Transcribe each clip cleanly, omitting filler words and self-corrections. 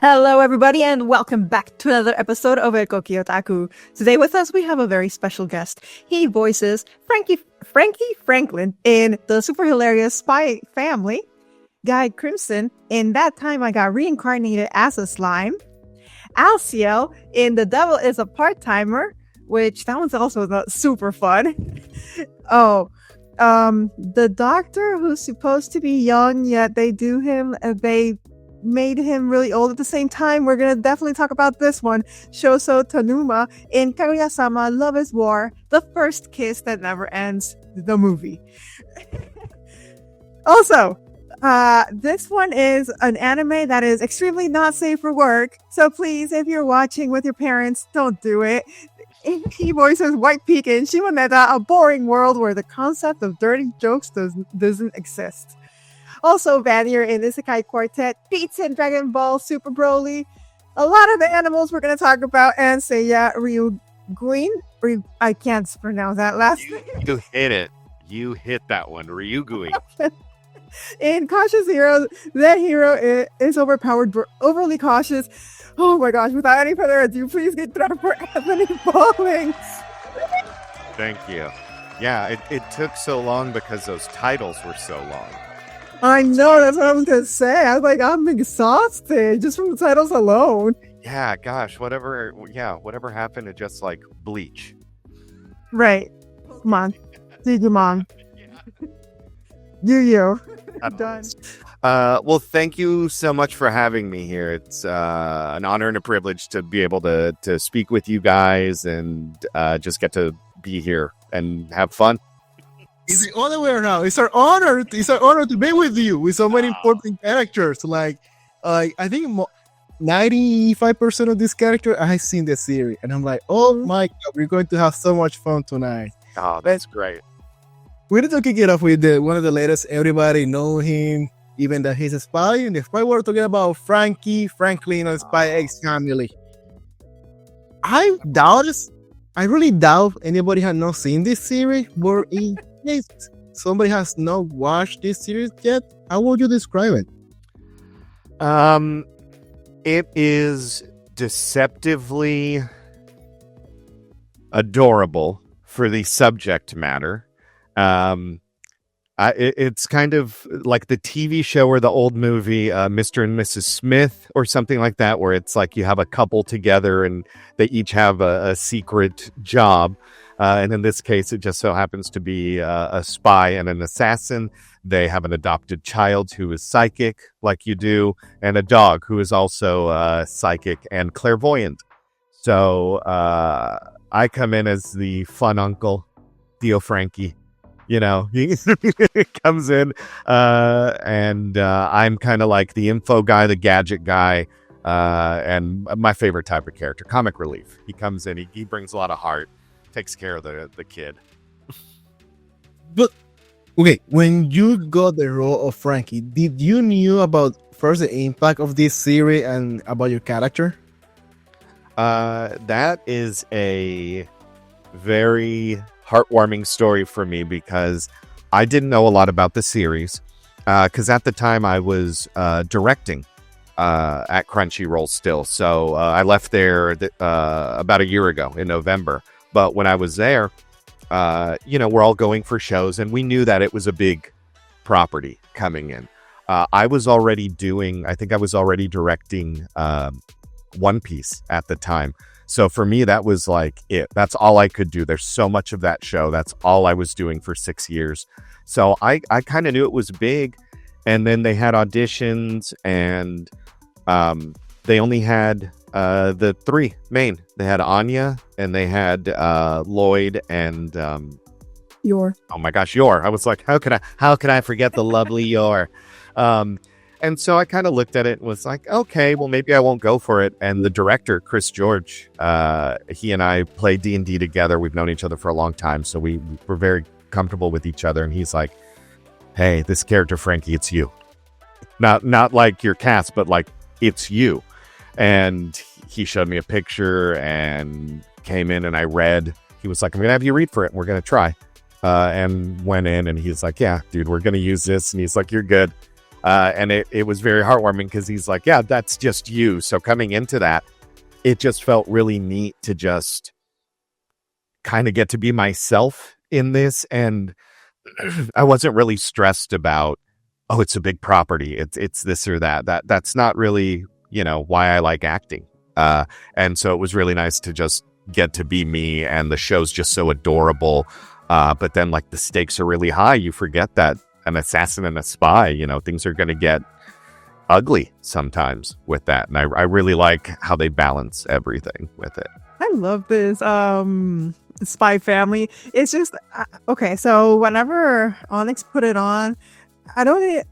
Hello, everybody, and welcome back to another episode of El Koki Otaku. Today with us, we have a very special guest. He voices Franky Franklin in the super hilarious Spy Family, Guy Crimson in That Time I Got Reincarnated as a Slime, Alsiel in The Devil is a Part-Timer, which that one's also not super fun. The doctor who's supposed to be young, yet they made him really old at the same time. We're gonna definitely talk about this one. Shouzou Tanuma in Kaguya-sama, Love is War, The First Kiss That Never Ends, the movie. Also, this one is an anime that is extremely not safe for work. So please, if you're watching with your parents, don't do it. He voices White Peak in Shimoneta, a boring world where the concept of dirty jokes doesn't exist. Also, Vanir in Isekai Quartet, Beets in Dragon Ball Super Broly, a lot of the animals we're going to talk about, and Seiya Ryuuguuin. I can't pronounce that last name. You hit it. You hit that one. Ryuuguuin. In Cautious Hero, that hero is overpowered, overly cautious. Oh my gosh, without any further ado, please get thrown for Anthony Bowling. Thank you. Yeah, it took so long because those titles were so long. I know, that's what I was going to say. I was like, I'm exhausted just from the titles alone. Yeah, gosh, whatever happened to just like Bleach? Right. Come on. Digimon. Yu-Gi-Oh! Done. Well, thank you so much for having me here. It's an honor and a privilege to be able to speak with you guys and just get to be here and have fun. It's the other way around. It's our honor to be with you with so many important characters. Like, I think 95% of this character I have seen the series, and I'm like, oh my god, we're going to have so much fun tonight. Oh, that's great. We need to kick it off with one of the latest. Everybody know him, even that he's a spy. In the spy, we're talking about Franky, Franklin, and Spy X family. I really doubt anybody has not seen this series, but in case somebody has not watched this series yet, how would you describe it? It is deceptively adorable for the subject matter. It's kind of like the TV show or the old movie, Mr. and Mrs. Smith or something like that, where it's like you have a couple together and they each have a secret job. And in this case, it just so happens to be a spy and an assassin. They have an adopted child who is psychic, like you do, and a dog who is also psychic and clairvoyant. So I come in as the fun uncle, Theo Franky. You know, he comes in and I'm kind of like the info guy, the gadget guy, and my favorite type of character, comic relief. He comes in, he brings a lot of heart, takes care of the kid. But, okay, when you got the role of Franky, did you knew about first the impact of this series and about your character? That is a very heartwarming story for me because I didn't know a lot about the series because at the time I was directing at Crunchyroll still. So I left there about a year ago in November. But when I was there, we're all going for shows and we knew that it was a big property coming in. I was already directing One Piece at the time. So for me, that was like it. That's all I could do. There's so much of that show. That's all I was doing for 6 years. So I kind of knew it was big. And then they had auditions and they only had the three main. They had Anya and they had Lloyd and Yor. Oh my gosh, Yor. I was like, how could I forget the lovely Yor? And so I kind of looked at it and was like, okay, well, maybe I won't go for it. And the director, Chris George, he and I play D&D together. We've known each other for a long time. So we're very comfortable with each other. And he's like, hey, this character, Franky, it's you. Not like your cast, but like it's you. And he showed me a picture and came in and I read. He was like, I'm going to have you read for it. And we're going to try. And went in and he's like, yeah, dude, we're going to use this. And he's like, you're good. And it was very heartwarming because he's like, yeah, that's just you. So coming into that, it just felt really neat to just kind of get to be myself in this. And I wasn't really stressed about, oh, it's a big property. It's this or that. That's not really, why I like acting. And so it was really nice to just get to be me, and the show's just so adorable. But then like the stakes are really high. You forget that an assassin and a spy, things are going to get ugly sometimes with that. And I really like how they balance everything with it. I love this spy family. It's just okay. So whenever Onyx put it on, I didn't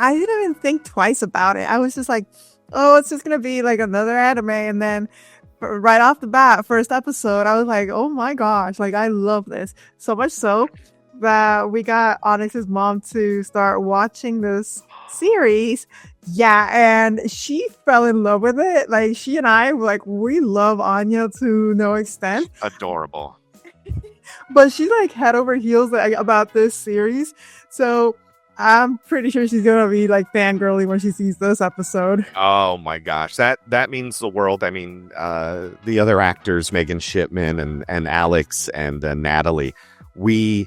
even think twice about it. I was just like, oh, it's just gonna be like another anime. And then right off the bat, first episode, I was like, oh my gosh, like I love this so much so that we got Onyx's mom to start watching this series. Yeah, and she fell in love with it. Like she and I, like, we love Anya to no extent. Adorable. But she's like head over heels about this series. So I'm pretty sure she's gonna be like fangirly when she sees this episode. Oh my gosh, that means the world. I mean, the other actors, Megan Shipman and Alex and Natalie, we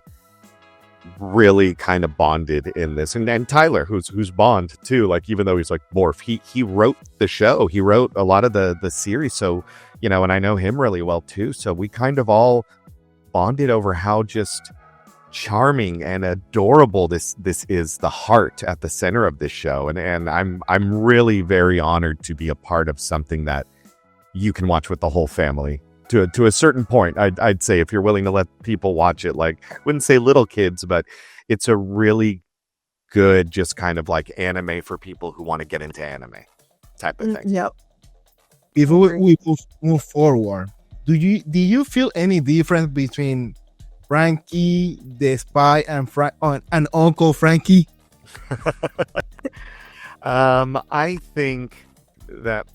really kind of bonded in this, and Tyler, who's Bond too. Like even though he's like Morph, he wrote the show, he wrote a lot of the series. So and I know him really well too. So we kind of all bonded over how just charming and adorable this is, the heart at the center of this show. And I'm really very honored to be a part of something that you can watch with the whole family to a certain point. I'd say if you're willing to let people watch it, like I wouldn't say little kids, but it's a really good just kind of like anime for people who want to get into anime type of thing. Yep. If we move forward, do you feel any difference between Franky the spy and Uncle Franky? I think that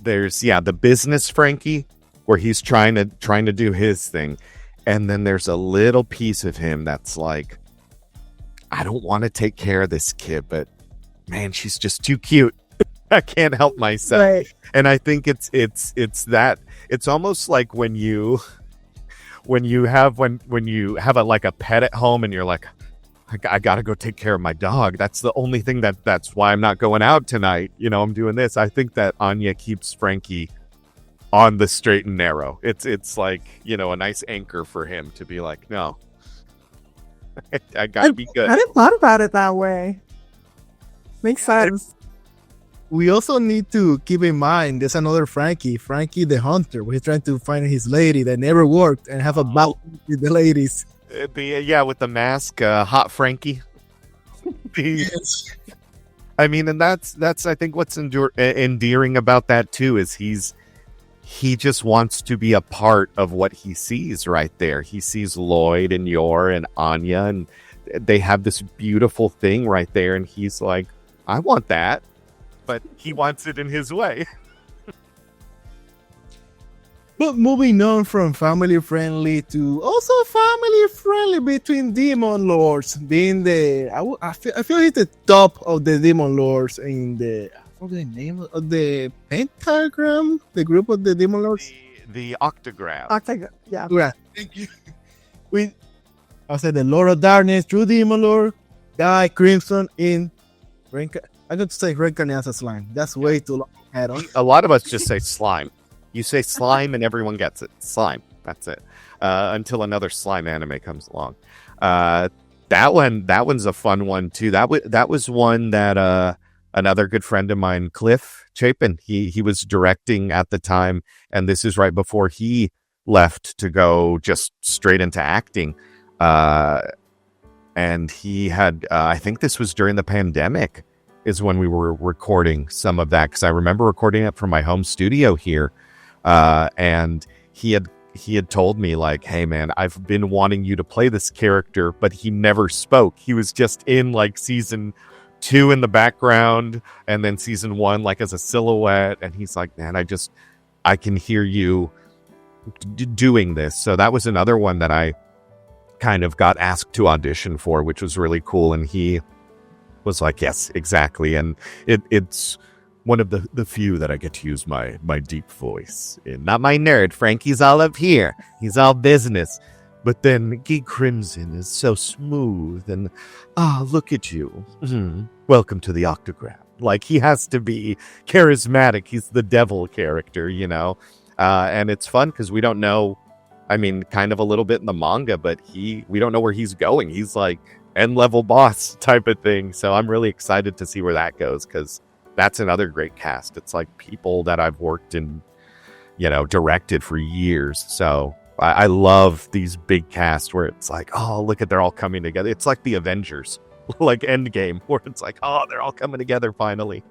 there's the business Franky, where he's trying to do his thing, and then there's a little piece of him that's like, I don't want to take care of this kid, but man, she's just too cute. I can't help myself. Right. And I think it's that. It's almost like when you have a pet at home and you're like, I gotta go take care of my dog. That's the only thing that's why I'm not going out tonight. I'm doing this. I think that Anya keeps Franky on the straight and narrow. It's like, a nice anchor for him to be like, no, I gotta be good. I didn't thought about it that way. Makes sense. We also need to keep in mind there's another Franky the hunter, where he's trying to find his lady that never worked and have a bout with the ladies. With the mask, Hot Franky. Yes. I mean, and that's I think what's endearing about that too is he just wants to be a part of what he sees right there. He sees Lloyd and Yor and Anya, and they have this beautiful thing right there, and he's like, I want that. But he wants it in his way. But moving on from family friendly to also family friendly between demon lords, being I feel he's the top of the demon lords in the, I forget the name of the pentagram, the group of the demon lords. The octagram. Yeah. Yeah. Thank you. I said the Lord of Darkness, True Demon Lord, Guy Crimson in I got to say Reincarnated as a slime. That's way too long. A lot of us just say slime. You say slime and everyone gets it. Slime. That's it. Until another slime anime comes along. That one's a fun one too. That was one that another good friend of mine, Cliff Chapin, he was directing at the time, and this is right before he left to go just straight into acting. And he had I think this was during the pandemic is when we were recording some of that, because I remember recording it from my home studio here. And he had told me like, hey man, I've been wanting you to play this character, but he never spoke. He was just in like season 2 in the background, and then season 1 like as a silhouette. And he's like, man, I can hear you doing this. So that was another one that I kind of got asked to audition for, which was really cool. And he was like, yes, exactly. And it's one of the few that I get to use my deep voice in. Not my nerd. Franky's all up here. He's all business. But then Guy Crimson is so smooth and, look at you. Mm-hmm. Welcome to the Octogram. Like, he has to be charismatic. He's the devil character, you know? And it's fun because we don't know, I mean, kind of a little bit in the manga, but we don't know where he's going. He's like end-level boss type of thing. So I'm really excited to see where that goes because that's another great cast. It's like people that I've worked in, you know, directed for years. So I love these big casts where it's like, oh, look at, they're all coming together. It's like the Avengers, like Endgame, where it's like, oh, they're all coming together finally.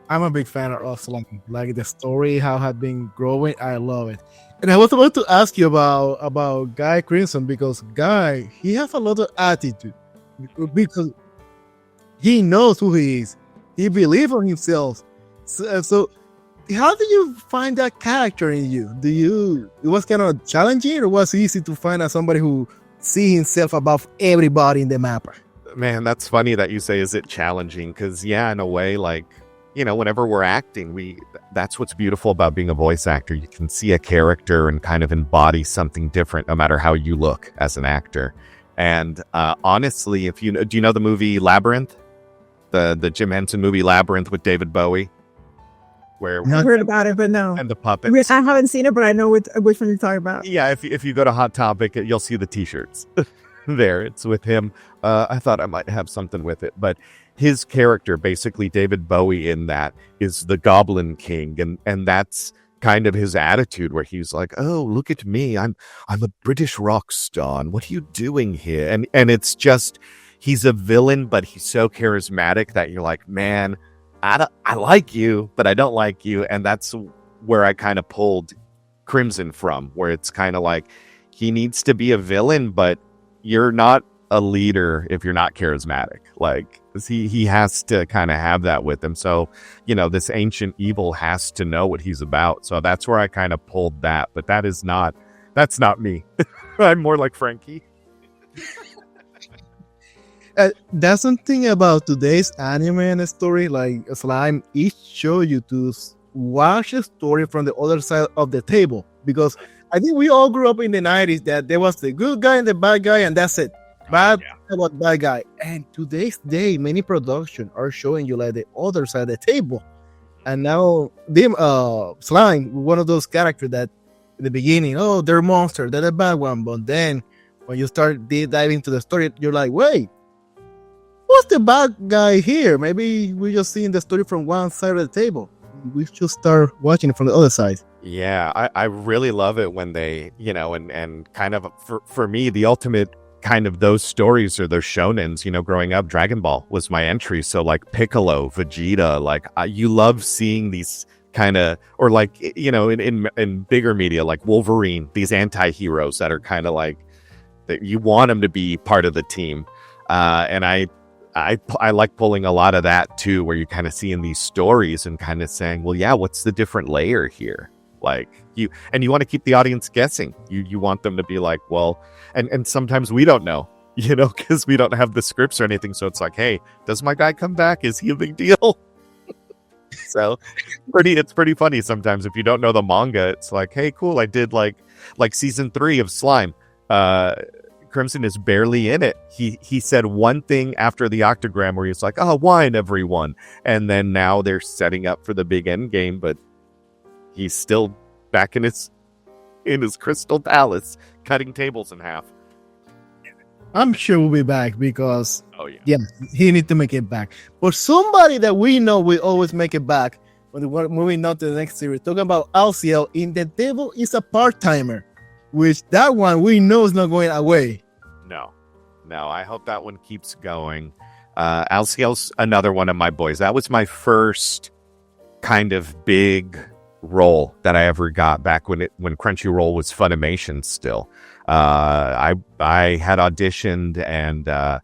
I'm a big fan of Slime. Like the story, how it had been growing, I love it. And I was about to ask you about Guy Crimson because Guy, he has a lot of attitude because he knows who he is. He believes in himself. So how do you find that character in you? It was kind of challenging, or was it easy to find as somebody who see himself above everybody in the map? Man, that's funny that you say, is it challenging? Because yeah, in a way, like, you know, whenever we're acting, that's what's beautiful about being a voice actor. You can see a character and kind of embody something different no matter how you look as an actor. And honestly, do you know the movie Labyrinth? The Jim Henson movie Labyrinth with David Bowie? Where I've heard about it, but no. And the puppets. I haven't seen it, but I know which one you're talking about. Yeah, if you go to Hot Topic, you'll see the t-shirts there. It's with him. I thought I might have something with it, but his character, basically David Bowie in that, is the Goblin King, and that's kind of his attitude where he's like, oh, look at me, I'm a British rock star, and what are you doing here? And it's just, he's a villain, but he's so charismatic that you're like, man, I like you, but I don't like you. And that's where I kind of pulled Crimson from, where it's kind of like, he needs to be a villain, but you're not a leader if you're not charismatic. Like, he has to kind of have that with him. So, you know, this ancient evil has to know what he's about. So that's where I kind of pulled that. But that's not me. I'm more like Franky. That's something about today's anime and story. Like Slime, it show you to watch a story from the other side of the table, because I think we all grew up in the 90s that there was the good guy and the bad guy, and that's it. Bad guy. And today's day, many productions are showing you like the other side of the table. And now Slime, one of those characters that in the beginning, oh, they're monsters, they're the bad one. But then when you start diving into the story, you're like, wait, what's the bad guy here? Maybe we're just seeing the story from one side of the table. We should start watching it from the other side. Yeah, I really love it when they, you know, and kind of for me, the ultimate kind of those stories or those shonens, you know, growing up, Dragon Ball was my entry. So like Piccolo, Vegeta, like you love seeing these kind of, or like, you know, in bigger media, like Wolverine, these anti-heroes that are kind of like, that you want them to be part of the team. And I like pulling a lot of that too, where you're kind of seeing these stories and kind of saying, well, yeah, what's the different layer here? Like you want to keep the audience guessing. You want them to be like, well, and sometimes we don't know, you know, because we don't have the scripts or anything. So it's like, hey, does my guy come back? Is he a big deal? So it's pretty funny sometimes if you don't know the manga. It's like, hey, cool, I did like season 3 of Slime. Crimson is barely in it. He said one thing after the Octogram where he's like, oh, wine, everyone. And then now they're setting up for the big end game, but he's still back in his crystal palace, cutting tables in half. I'm sure we'll be back because, yeah, he needs to make it back. But somebody that we know will always make it back when we're moving on to the next series, talking about Alsiel in The Devil is a Part-Timer, which that one we know is not going away. No, I hope that one keeps going. Alsiel's another one of my boys. That was my first kind of big role that I ever got back when Crunchyroll was Funimation still. I had auditioned, and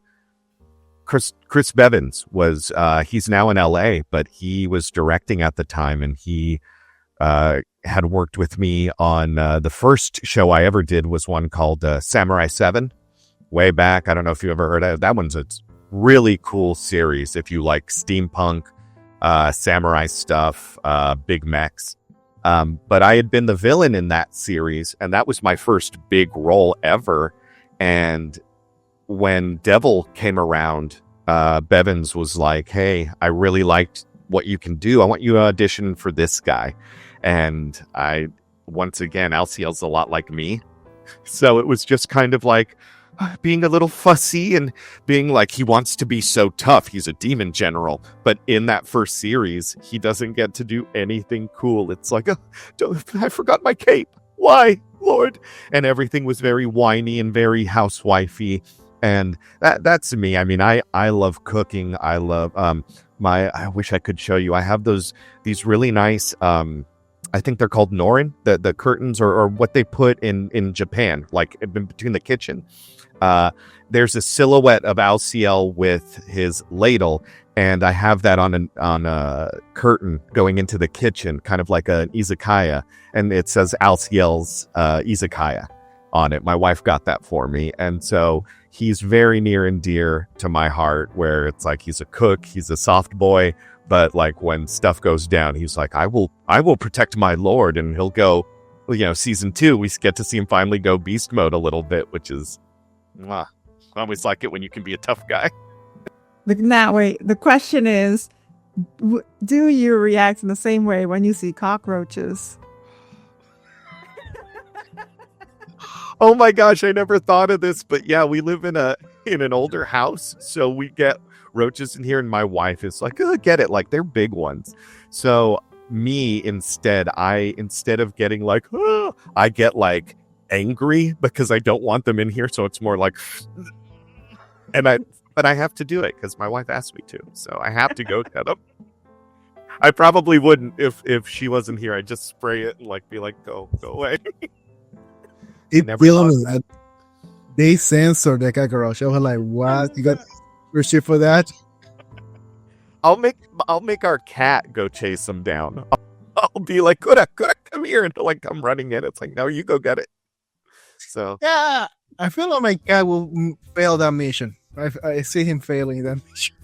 Chris Bevins was he's now in LA, but he was directing at the time, and he had worked with me on the first show I ever did was one called Samurai 7 way back. I don't know if you ever heard of it. That one's really cool series if you like steampunk, samurai stuff, big mechs. But I had been the villain in that series, and that was my first big role ever. And when Devil came around, Bevins was like, hey, I really liked what you can do. I want you to audition for this guy. And once again, Alsiel's a lot like me. So it was just kind of like being a little fussy and being like, he wants to be so tough. He's a demon general. But in that first series, he doesn't get to do anything cool. It's like, I forgot my cape. Why, Lord? And everything was very whiny and very housewifey. And that's me. I mean, I love cooking. I love I wish I could show you. I have these really nice I think they're called norin, the curtains or what they put in Japan, like in between the kitchen. There's a silhouette of Alsiel with his ladle, and I have that on a curtain going into the kitchen, kind of like an izakaya, and it says Alsiel's izakaya on it. My wife got that for me, and so he's very near and dear to my heart, where it's like he's a cook, he's a soft boy, but like when stuff goes down, he's like, I will protect my lord, and he'll go, season 2, we get to see him finally go beast mode a little bit, which is, I always like it when you can be a tough guy. Now, wait, the question is, do you react in the same way when you see cockroaches? Oh my gosh, I never thought of this, but yeah, we live in an older house, so we get roaches in here, and my wife is like, get it, like they're big ones. So me instead of getting like, I get like angry because I don't want them in here, so it's more like, but I have to do it because my wife asked me to, so I have to go get them. I probably wouldn't if she wasn't here. I'd just spray it and like be like, go away. They censored the cockroach. I was like, what? You got receipt for that? I'll make our cat go chase them down. I'll be like, Kura, come here, and like I'm running in. It's like, no, you go get it. So yeah, I feel like my cat will fail that mission. I see him failing that mission.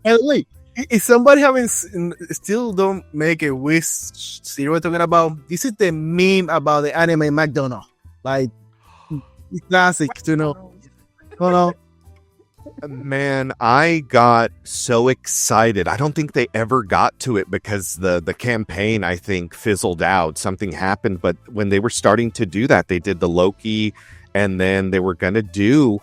And wait, if somebody still don't make a wish zero talking about, this is the meme about the anime McDonald's. Like, classic, Man, I got so excited. I don't think they ever got to it because the campaign, I think, fizzled out. Something happened, but when they were starting to do that, they did the Loki, and then they were going to do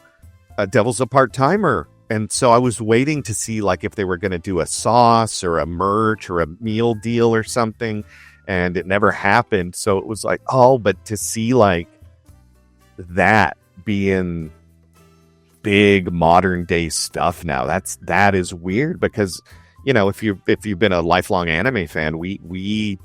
Devil's a Part-Timer. And so I was waiting to see like if they were going to do a sauce or a merch or a meal deal or something, and it never happened. So it was like, but to see like that being big modern day stuff now, that is weird because if you've been a lifelong anime fan, we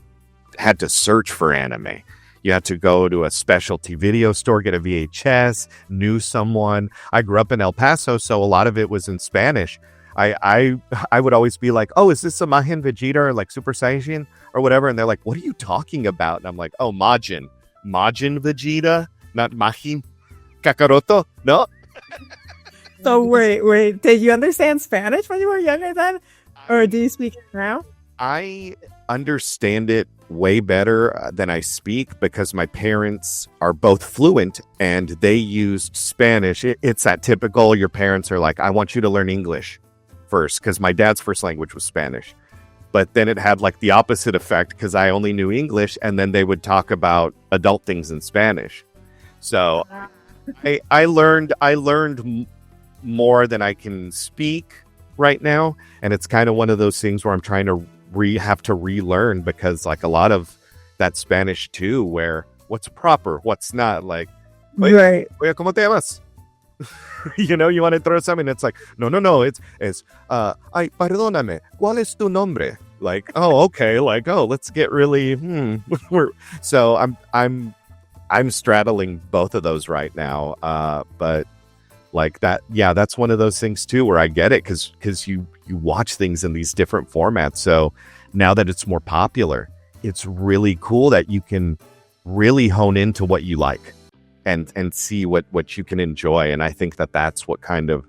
had to search for anime. You had to go to a specialty video store, get a VHS, knew someone. I grew up in El Paso, so a lot of it was in Spanish. I would always be like, is this a Majin Vegeta or like Super Saiyan or whatever? And they're like, what are you talking about? And I'm like, Majin Vegeta, not Majin Kakaroto. No. So wait, did you understand Spanish when you were younger then? Or do you speak it now? I understand it way better than I speak because my parents are both fluent and they used Spanish. It's that typical, your parents are like, I want you to learn English first, because my dad's first language was Spanish. But then it had like the opposite effect because I only knew English, and then they would talk about adult things in Spanish. So I learned more than I can speak right now, and it's kind of one of those things where I'm trying to have to relearn, because like a lot of that Spanish too, where what's proper, what's not, like, right. Oye, ¿cómo te llamas? You want to throw something, it's like, no, it's ay, perdóname, ¿cuál es tu nombre? Like, okay, like, let's get really so I'm straddling both of those right now, but like that, yeah, that's one of those things too where I get it because you watch things in these different formats. So now that it's more popular, it's really cool that you can really hone into what you like and see what you can enjoy. And I think that that's what kind of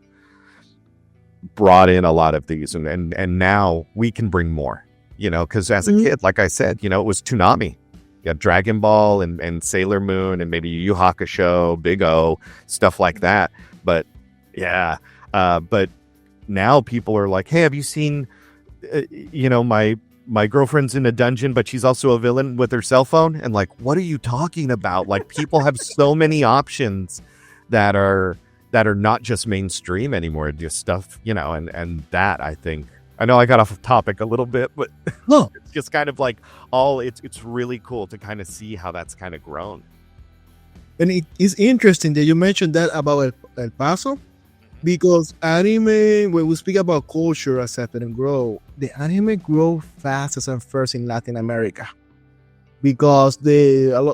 brought in a lot of these, and now we can bring more, because as a kid, like I said, it was Toonami. You have Dragon Ball and Sailor Moon and maybe Yu Yu Hakusho, Big O, stuff like that. But yeah, but now people are like, hey, have you seen, my girlfriend's in a dungeon, but she's also a villain with her cell phone? And like, what are you talking about? Like, people have so many options that are not just mainstream anymore, just stuff, and that, I think, I know I got off topic a little bit, but it's just kind of like it's really cool to kind of see how that's kind of grown. And it is interesting that you mentioned that about El Paso, because anime, when we speak about culture accepted and grow, the anime grow fastest and first in Latin America, because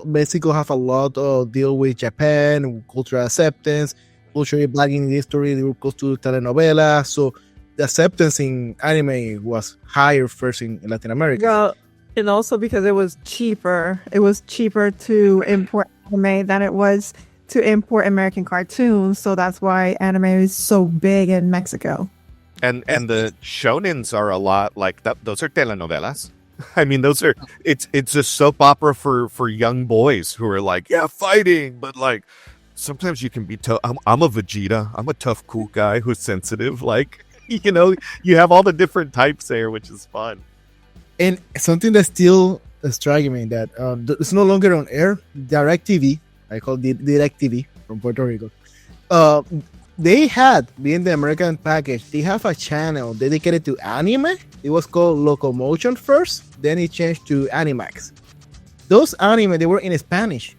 Mexico have a lot of deal with Japan, cultural acceptance, cultural back in history, they were close to telenovela, so the acceptance in anime was higher first in Latin America. Yeah, and also because it was cheaper. It was cheaper to import anime than it was to import American cartoons. So that's why anime is so big in Mexico. And the shonens are a lot like that. Those are telenovelas. I mean, it's a soap opera for young boys who are like, yeah, fighting, but like sometimes you can be tough. I'm a Vegeta. I'm a tough, cool guy who's sensitive. Like, you have all the different types there, which is fun. And something that's still striking me that it's no longer on air. DirecTV, I call it DirecTV from Puerto Rico. They had, being the American package, they have a channel dedicated to anime. It was called Locomotion first, then it changed to Animax. Those anime, they were in Spanish.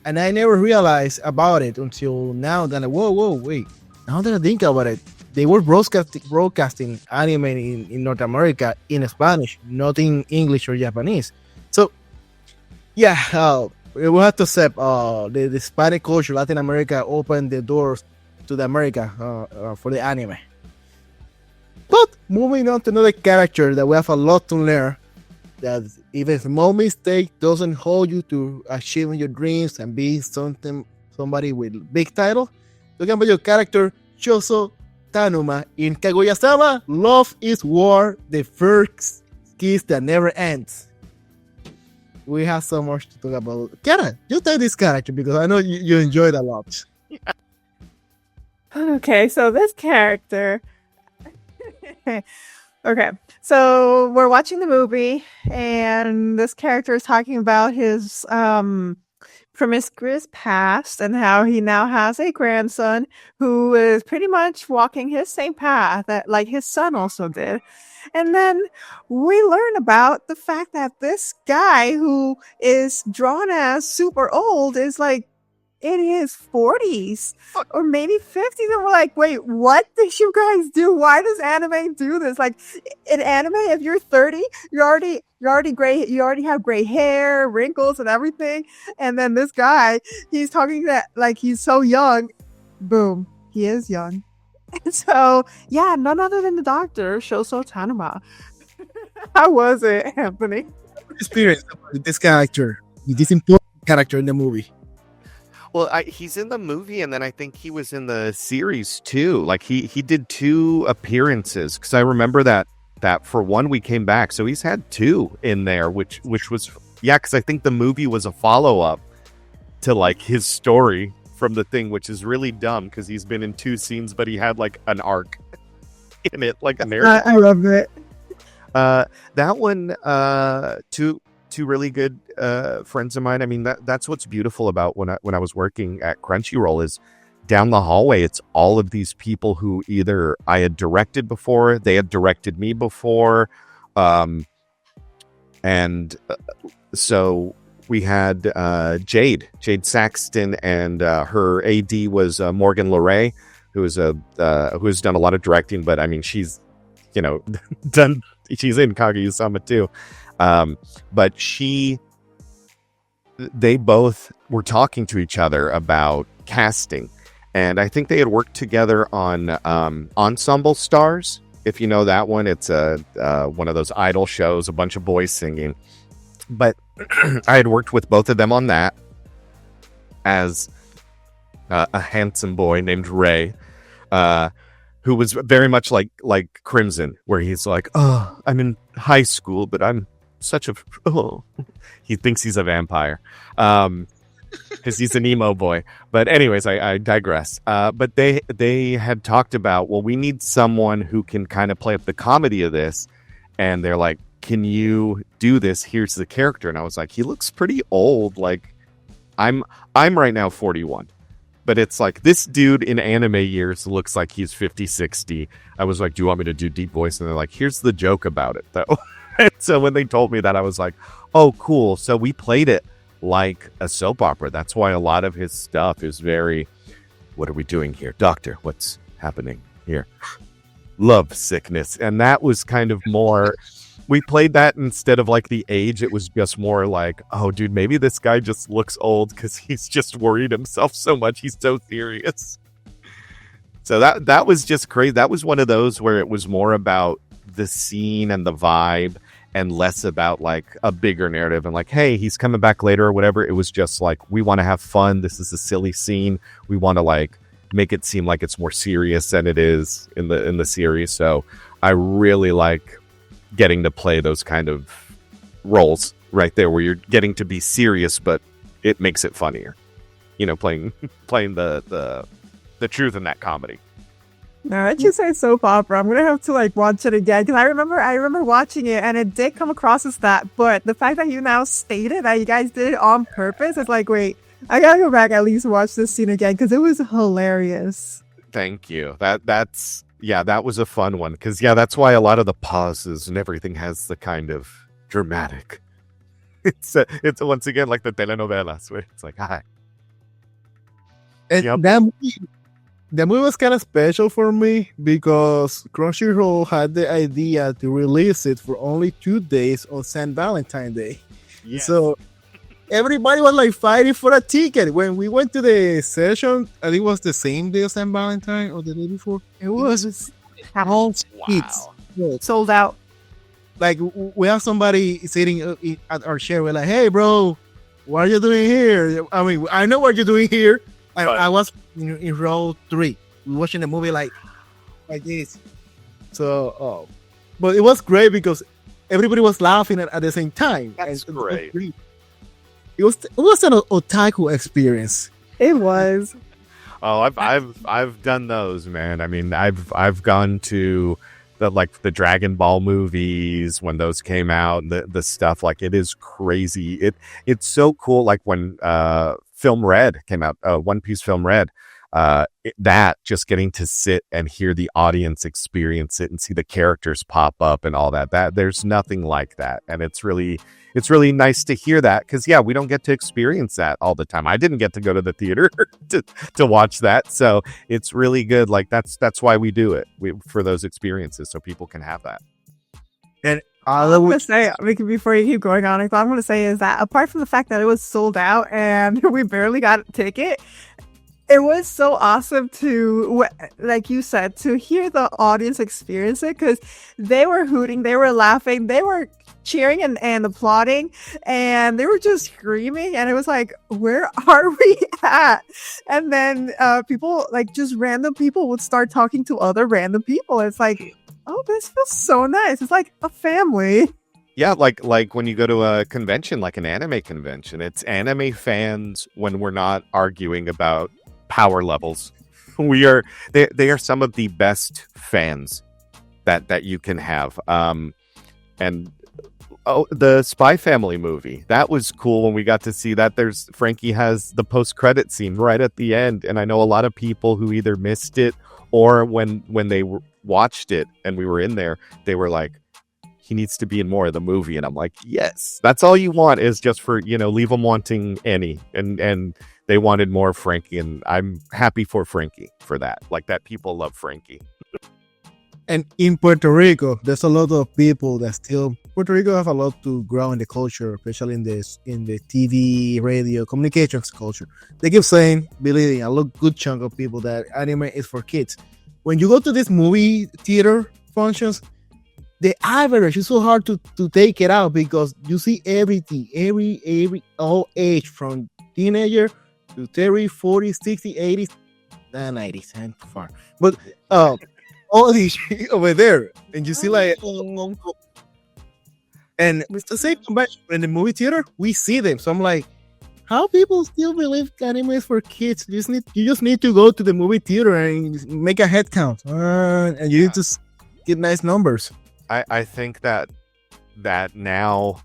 And I never realized about it until now. That wait. Now that I think about it, they were broadcasting anime in North America in Spanish, not in English or Japanese. So, yeah, we will have to accept the Hispanic culture, Latin America, opened the doors to the America for the anime. But moving on to another character that we have a lot to learn, that even a small mistake doesn't hold you to achieving your dreams and be somebody with big title. Talking about your character, Shouzou Tanuma in Kaguya-sama, Love is War, the first kiss that never ends. We have so much to talk about. Kiara, you tell this character because I know you enjoyed a lot. Okay, so this character. Okay, so we're watching the movie, and this character is talking about his promiscuous past and how he now has a grandson who is pretty much walking his same path that like his son also did. And then we learn about the fact that this guy who is drawn as super old is like in his 40s or maybe 50s, and we're like, wait, what did you guys do? Why does anime do this? Like, in anime, if you're 30, you're already gray, you already have gray hair, wrinkles, and everything. And then this guy, he's talking that like he's so young. Boom, he is young. And so, yeah, none other than the doctor, Shouzou Tanuma. How was it, Anthony? Experience with this character, with this important character in the movie. Well, he's in the movie, and then I think he was in the series too. Like he did 2 appearances, because I remember that for one we came back, so he's had 2 in there, which was because I think the movie was a follow up to like his story from the thing, which is really dumb because he's been in 2 scenes, but he had like an arc in it, like a narrative. I love it. That one, two really good friends of mine. I mean, that's what's beautiful about when I was working at Crunchyroll is down the hallway, it's all of these people who either I had directed before, they had directed me before, and so we had Jade Saxton, and her AD was Morgan LeRae, who has done a lot of directing, but I mean she's done. She's in Kaguya-sama too. But they both were talking to each other about casting, and I think they had worked together on Ensemble Stars. If you know that one, it's one of those idol shows, a bunch of boys singing. But I had worked with both of them on that as a handsome boy named Ray. who was very much like Crimson, where he's like, oh, I'm in high school, but I'm such a he thinks he's a vampire. Because he's an emo boy. But anyways, I digress. But they had talked about, well, we need someone who can kind of play up the comedy of this. And they're like, can you do this? Here's the character. And I was like, he looks pretty old. Like, I'm right now 41. But it's like, this dude in anime years looks like he's 50, 60. I was like, do you want me to do deep voice? And they're like, here's the joke about it, though. And so when they told me that, I was like, oh, cool. So we played it like a soap opera. That's why a lot of his stuff is very, what are we doing here? Doctor, what's happening here? Love sickness. And that was kind of more, we played that instead of like the age. It was just more like, oh, dude, maybe this guy just looks old because he's just worried himself so much. He's so serious. So that was just crazy. That was one of those where it was more about the scene and the vibe and less about like a bigger narrative and like, hey, he's coming back later or whatever. It was just like, we want to have fun. This is a silly scene. We want to like make it seem like it's more serious than it is in the series. So I really like getting to play those kind of roles right there where you're getting to be serious, but it makes it funnier. You know, playing the truth in that comedy. No, I just say soap opera. I'm gonna have to like watch it again because I remember watching it and it did come across as that. But the fact that you now stated that you guys did it on purpose, it's like, wait, I gotta go back at least watch this scene again because it was hilarious. Thank you. That was a fun one because that's why a lot of the pauses and everything has the kind of dramatic. It's once again like the telenovelas where it's like, hi. And Yep. the movie was kind of special for me because Crunchyroll had the idea to release it for only 2 days on St. Valentine's Day. Yes. So everybody was like fighting for a ticket. When we went to the session, I think it was the same day of St. Valentine or the day before. It was All seats. sold out. Like we have somebody sitting at our chair. We're like, hey, bro, what are you doing here? I mean, I know what you're doing here. I was in row 3. We were watching the movie like this. So, but it was great because everybody was laughing at the same time. That's great. It was an otaku experience. It was. Oh, I've done those, man. I mean, I've gone to the Dragon Ball movies when those came out. The stuff, like, it is crazy. It's so cool. Like when Film Red came out, One Piece Film Red. That just getting to sit and hear the audience experience it and see the characters pop up and all that there's nothing like that, and it's really nice to hear that because we don't get to experience that all the time. I didn't get to go to the theater to watch that, so it's really good. Like that's why we do it, for those experiences, so people can have that. And I'm going to say, before you keep going on, all I'm going to say is that apart from the fact that it was sold out and we barely got a ticket, it was so awesome to, like you said, to hear the audience experience it because they were hooting, they were laughing, they were cheering and applauding, and they were just screaming, and it was like, where are we at? And then people, like just random people would start talking to other random people. It's like, oh, this feels so nice. It's like a family. Yeah, like when you go to a convention, like an anime convention, it's anime fans when we're not arguing about power levels. They are some of the best fans that you can have. And the Spy Family movie, that was cool when we got to see that. Franky has the post-credit scene right at the end, and I know a lot of people who either missed it or when they watched it and we were in there, they were like, he needs to be in more of the movie. And I'm like, yes, that's all you want, is just for, leave them wanting Annie, and they wanted more of Franky, and I'm happy for Franky for that. Like, that people love Franky. And in Puerto Rico, there's a lot of people that still, Puerto Rico have a lot to grow in the culture, especially in the TV, radio, communications culture. They keep saying, believing a good chunk of people that anime is for kids. When you go to these movie theater functions, the average is so hard to take it out because you see everything, all age, from teenager to 30, 40, 60, 80, 90s, and far. But all these shit over there, and you see like, and it's the same. But in the movie theater, we see them. So I'm like, how people still believe anime is for kids? You just need to go to the movie theater and make a head count, and you need to get nice numbers. I think that now,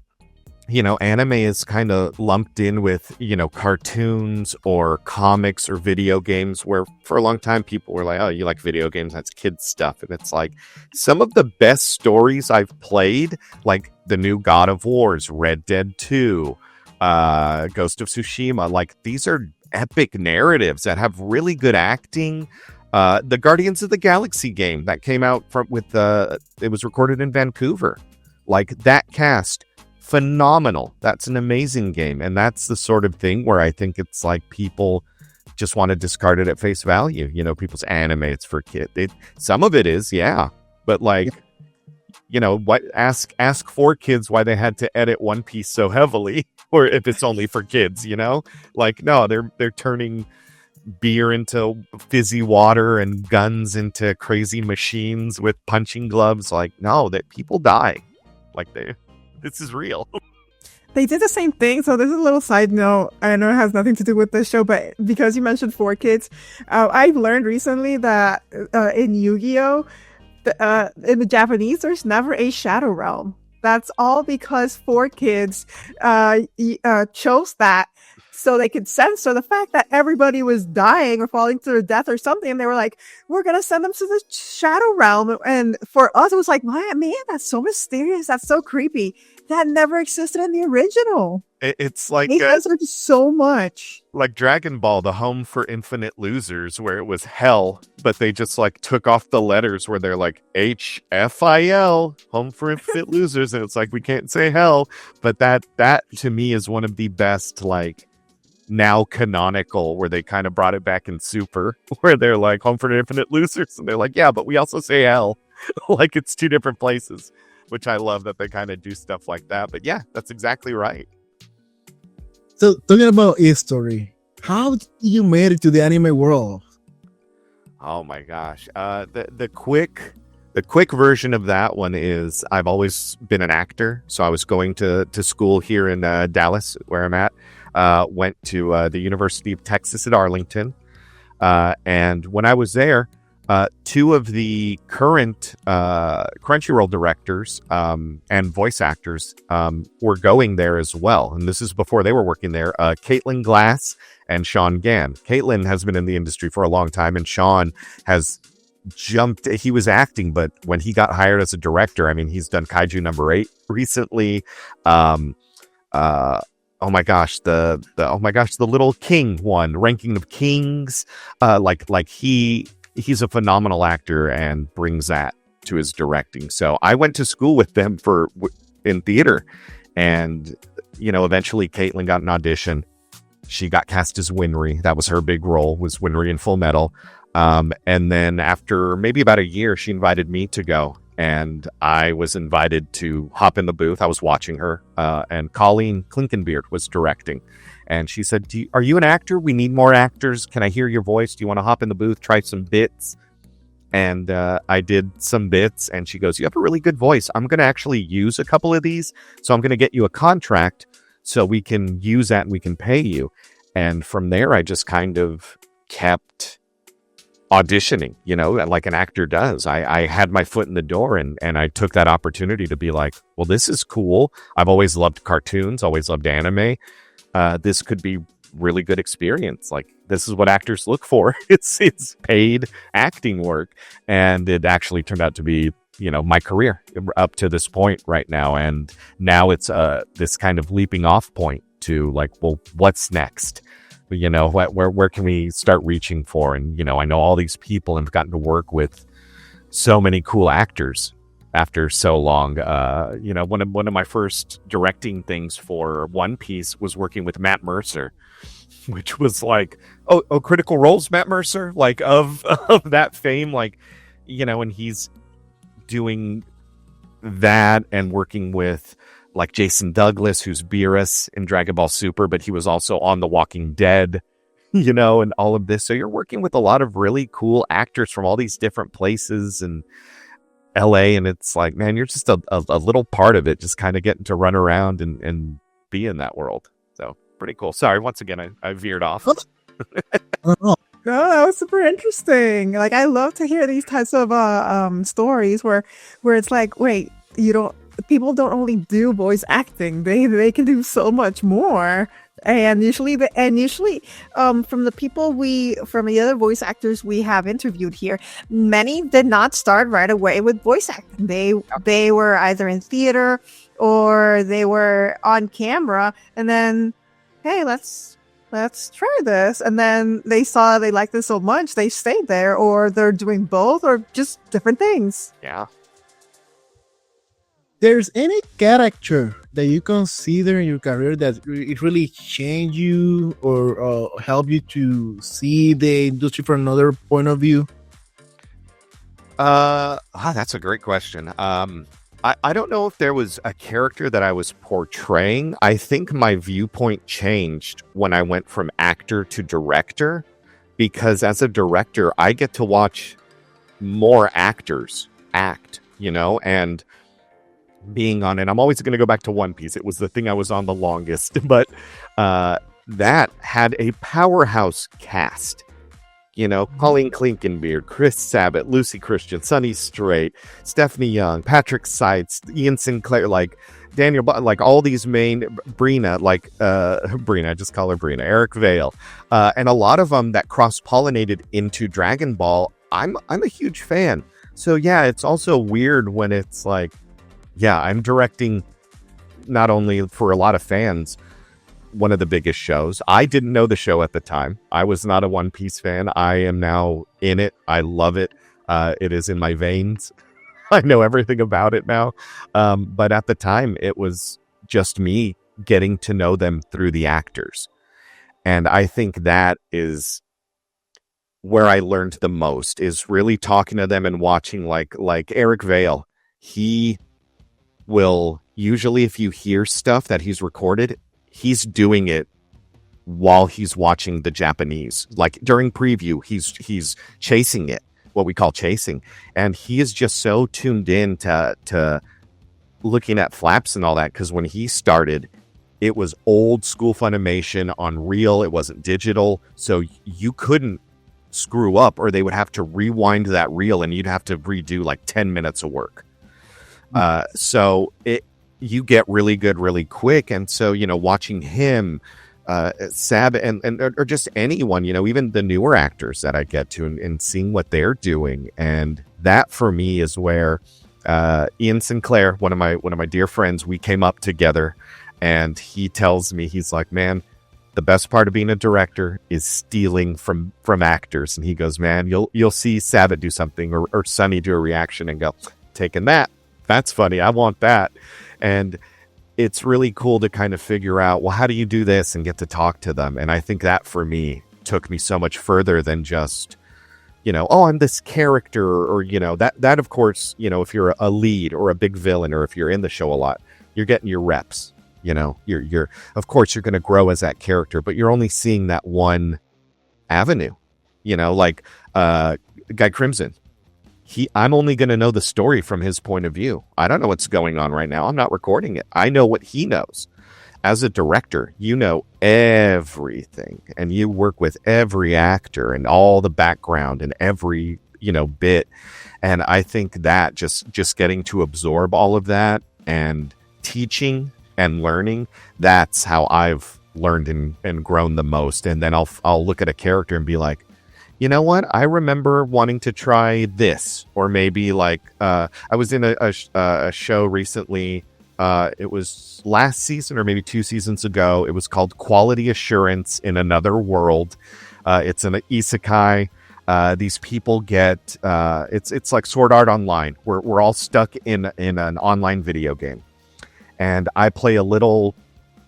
anime is kind of lumped in with, cartoons or comics or video games, where for a long time people were like, oh, you like video games, that's kids stuff. And it's like some of the best stories I've played, like the new God of Wars, Red Dead 2, Ghost of Tsushima, like these are epic narratives that have really good acting. The Guardians of the Galaxy game that came out it was recorded in Vancouver, like that cast, phenomenal. That's an amazing game. And that's the sort of thing where I think it's like people just want to discard it at face value. People's anime, it's for kids. Some of it is, yeah. But like, what ask 4 kids why they had to edit One Piece so heavily, or if it's only for kids, like, no, they're turning beer into fizzy water and guns into crazy machines with punching gloves. Like, no, that people die. Like this is real. They did the same thing. So this is a little side note. I know it has nothing to do with this show, but because you mentioned 4 kids, I've learned recently that in Yu-Gi-Oh, in the Japanese, there's never a Shadow Realm. That's all because 4 kids chose that so they could censor the fact that everybody was dying or falling to their death or something. And they were like, we're going to send them to the Shadow Realm. And for us, it was like, man, that's so mysterious. That's so creepy. That never existed in the original. It's like... They censored so much. Like Dragon Ball, the Home for Infinite Losers, where it was hell, but they just like took off the letters where they're like HFIL, Home for Infinite Losers. And it's like, we can't say hell. But that to me is one of the best, like, now canonical, where they kind of brought it back in Super, where they're like Home for Infinite Losers, and they're like, yeah, but we also say hell. Like, it's 2 different places, which I love that they kind of do stuff like that. But yeah, that's exactly right. So talking about history, how did you made it to the anime world? Oh my gosh. The quick version of that one is I've always been an actor. So I was going to school here in Dallas, where I'm at. Went to the University of Texas at Arlington. And when I was there, 2 of the current Crunchyroll directors and voice actors were going there as well. And this is before they were working there. Caitlin Glass and Sean Gann. Caitlin has been in the industry for a long time, and Sean has jumped. He was acting, but when he got hired as a director, I mean, he's done Kaiju number 8 recently. Oh my gosh, the Little King one, Ranking of Kings. He's a phenomenal actor and brings that to his directing. So I went to school with them in theater, and eventually Caitlin got an audition. She got cast as Winry. That was her big role, was Winry in Full Metal. And then after maybe about a year, she invited me to go. And I was invited to hop in the booth. I was watching her, and Colleen Klinkenbeard was directing. And she said, are you an actor? We need more actors. Can I hear your voice? Do you want to hop in the booth, try some bits? And I did some bits, and she goes, you have a really good voice. I'm going to actually use a couple of these. So I'm going to get you a contract so we can use that and we can pay you. And from there, I just kind of kept auditioning, like an actor does. I had my foot in the door, and I took that opportunity to be like, well, this is cool. I've always loved cartoons, always loved anime. This could be really good experience. Like, this is what actors look for. It's paid acting work. And it actually turned out to be, my career up to this point right now. And now it's this kind of leaping off point to like, well, what's next? Where can we start reaching for? And, I know all these people and have gotten to work with so many cool actors after so long. One of my first directing things for One Piece was working with Matt Mercer, which was like, oh, Critical Role's Matt Mercer, like of that fame, like, and he's doing that and working with like Jason Douglas, who's Beerus in Dragon Ball Super, but he was also on The Walking Dead. and all of this. So you're working with a lot of really cool actors from all these different places and LA, and it's like, man, you're just a little part of it, just kind of getting to run around and be in that world. So pretty cool. Sorry, once again, I veered off. Oh, that was super interesting. Like, I love to hear these types of stories where it's like, wait, people don't only do voice acting; they can do so much more. And usually from the other voice actors we have interviewed here, many did not start right away with voice acting. They were either in theater or they were on camera, and then, hey, let's try this. And then they saw they liked this so much, they stayed there, or they're doing both, or just different things. Yeah. There's any character that you consider in your career that it really changed you or help you to see the industry from another point of view? That's a great question. I don't know if there was a character that I was portraying. I think my viewpoint changed when I went from actor to director, because as a director, I get to watch more actors act, and being on it. I'm always going to go back to One Piece. It was the thing I was on the longest, but that had a powerhouse cast. Colleen Klinkenbeard, Chris Sabat, Lucy Christian, Sonny Strait, Stephanie Young, Patrick Seitz, Ian Sinclair, like Daniel, like all these main, Brina, Brina, I just call her Brina, Eric Vale, and a lot of them that cross-pollinated into Dragon Ball. I'm a huge fan. So yeah, it's also weird when it's like, yeah, I'm directing not only for a lot of fans, one of the biggest shows. I didn't know the show at the time. I was not a One Piece fan. I am now in it. I love it. It is in my veins. I know everything about it now. But at the time, it was just me getting to know them through the actors. And I think that is where I learned the most, is really talking to them and watching like Eric Vale. He will usually, if you hear stuff that he's recorded, he's doing it while he's watching the Japanese. Like during preview, he's chasing it, what we call chasing, and he is just so tuned in to looking at flaps and all that, because when he started, it was old school Funimation on reel. It wasn't digital, so you couldn't screw up, or they would have to rewind that reel and you'd have to redo like 10 minutes of work. So you get really good really quick. And so, watching him, Sab or just anyone, even the newer actors that I get to and seeing what they're doing. And that for me is where Ian Sinclair, one of my dear friends, we came up together, and he tells me, he's like, man, the best part of being a director is stealing from actors. And he goes, man, you'll see Sabat do something or Sonny do a reaction and go, taking that. That's funny. I want that. And it's really cool to kind of figure out, well, how do you do this, and get to talk to them. And I think that for me took me so much further than just, oh, I'm this character, or, that of course, if you're a lead or a big villain, or if you're in the show a lot, you're getting your reps, you're of course you're going to grow as that character, but you're only seeing that one avenue, like Guy Crimson. I'm only going to know the story from his point of view. I don't know what's going on right now. I'm not recording it. I know what he knows. As a director, you know everything, and you work with every actor and all the background and every, bit. And I think that just getting to absorb all of that and teaching and learning, that's how I've learned and grown the most. And then I'll look at a character and be like, you know what? I remember wanting to try this, or maybe like I was in a show recently. It was last season or maybe 2 seasons ago. It was called Quality Assurance in Another World. It's an isekai. These people get it's like Sword Art Online. We're all stuck in an online video game, and I play a little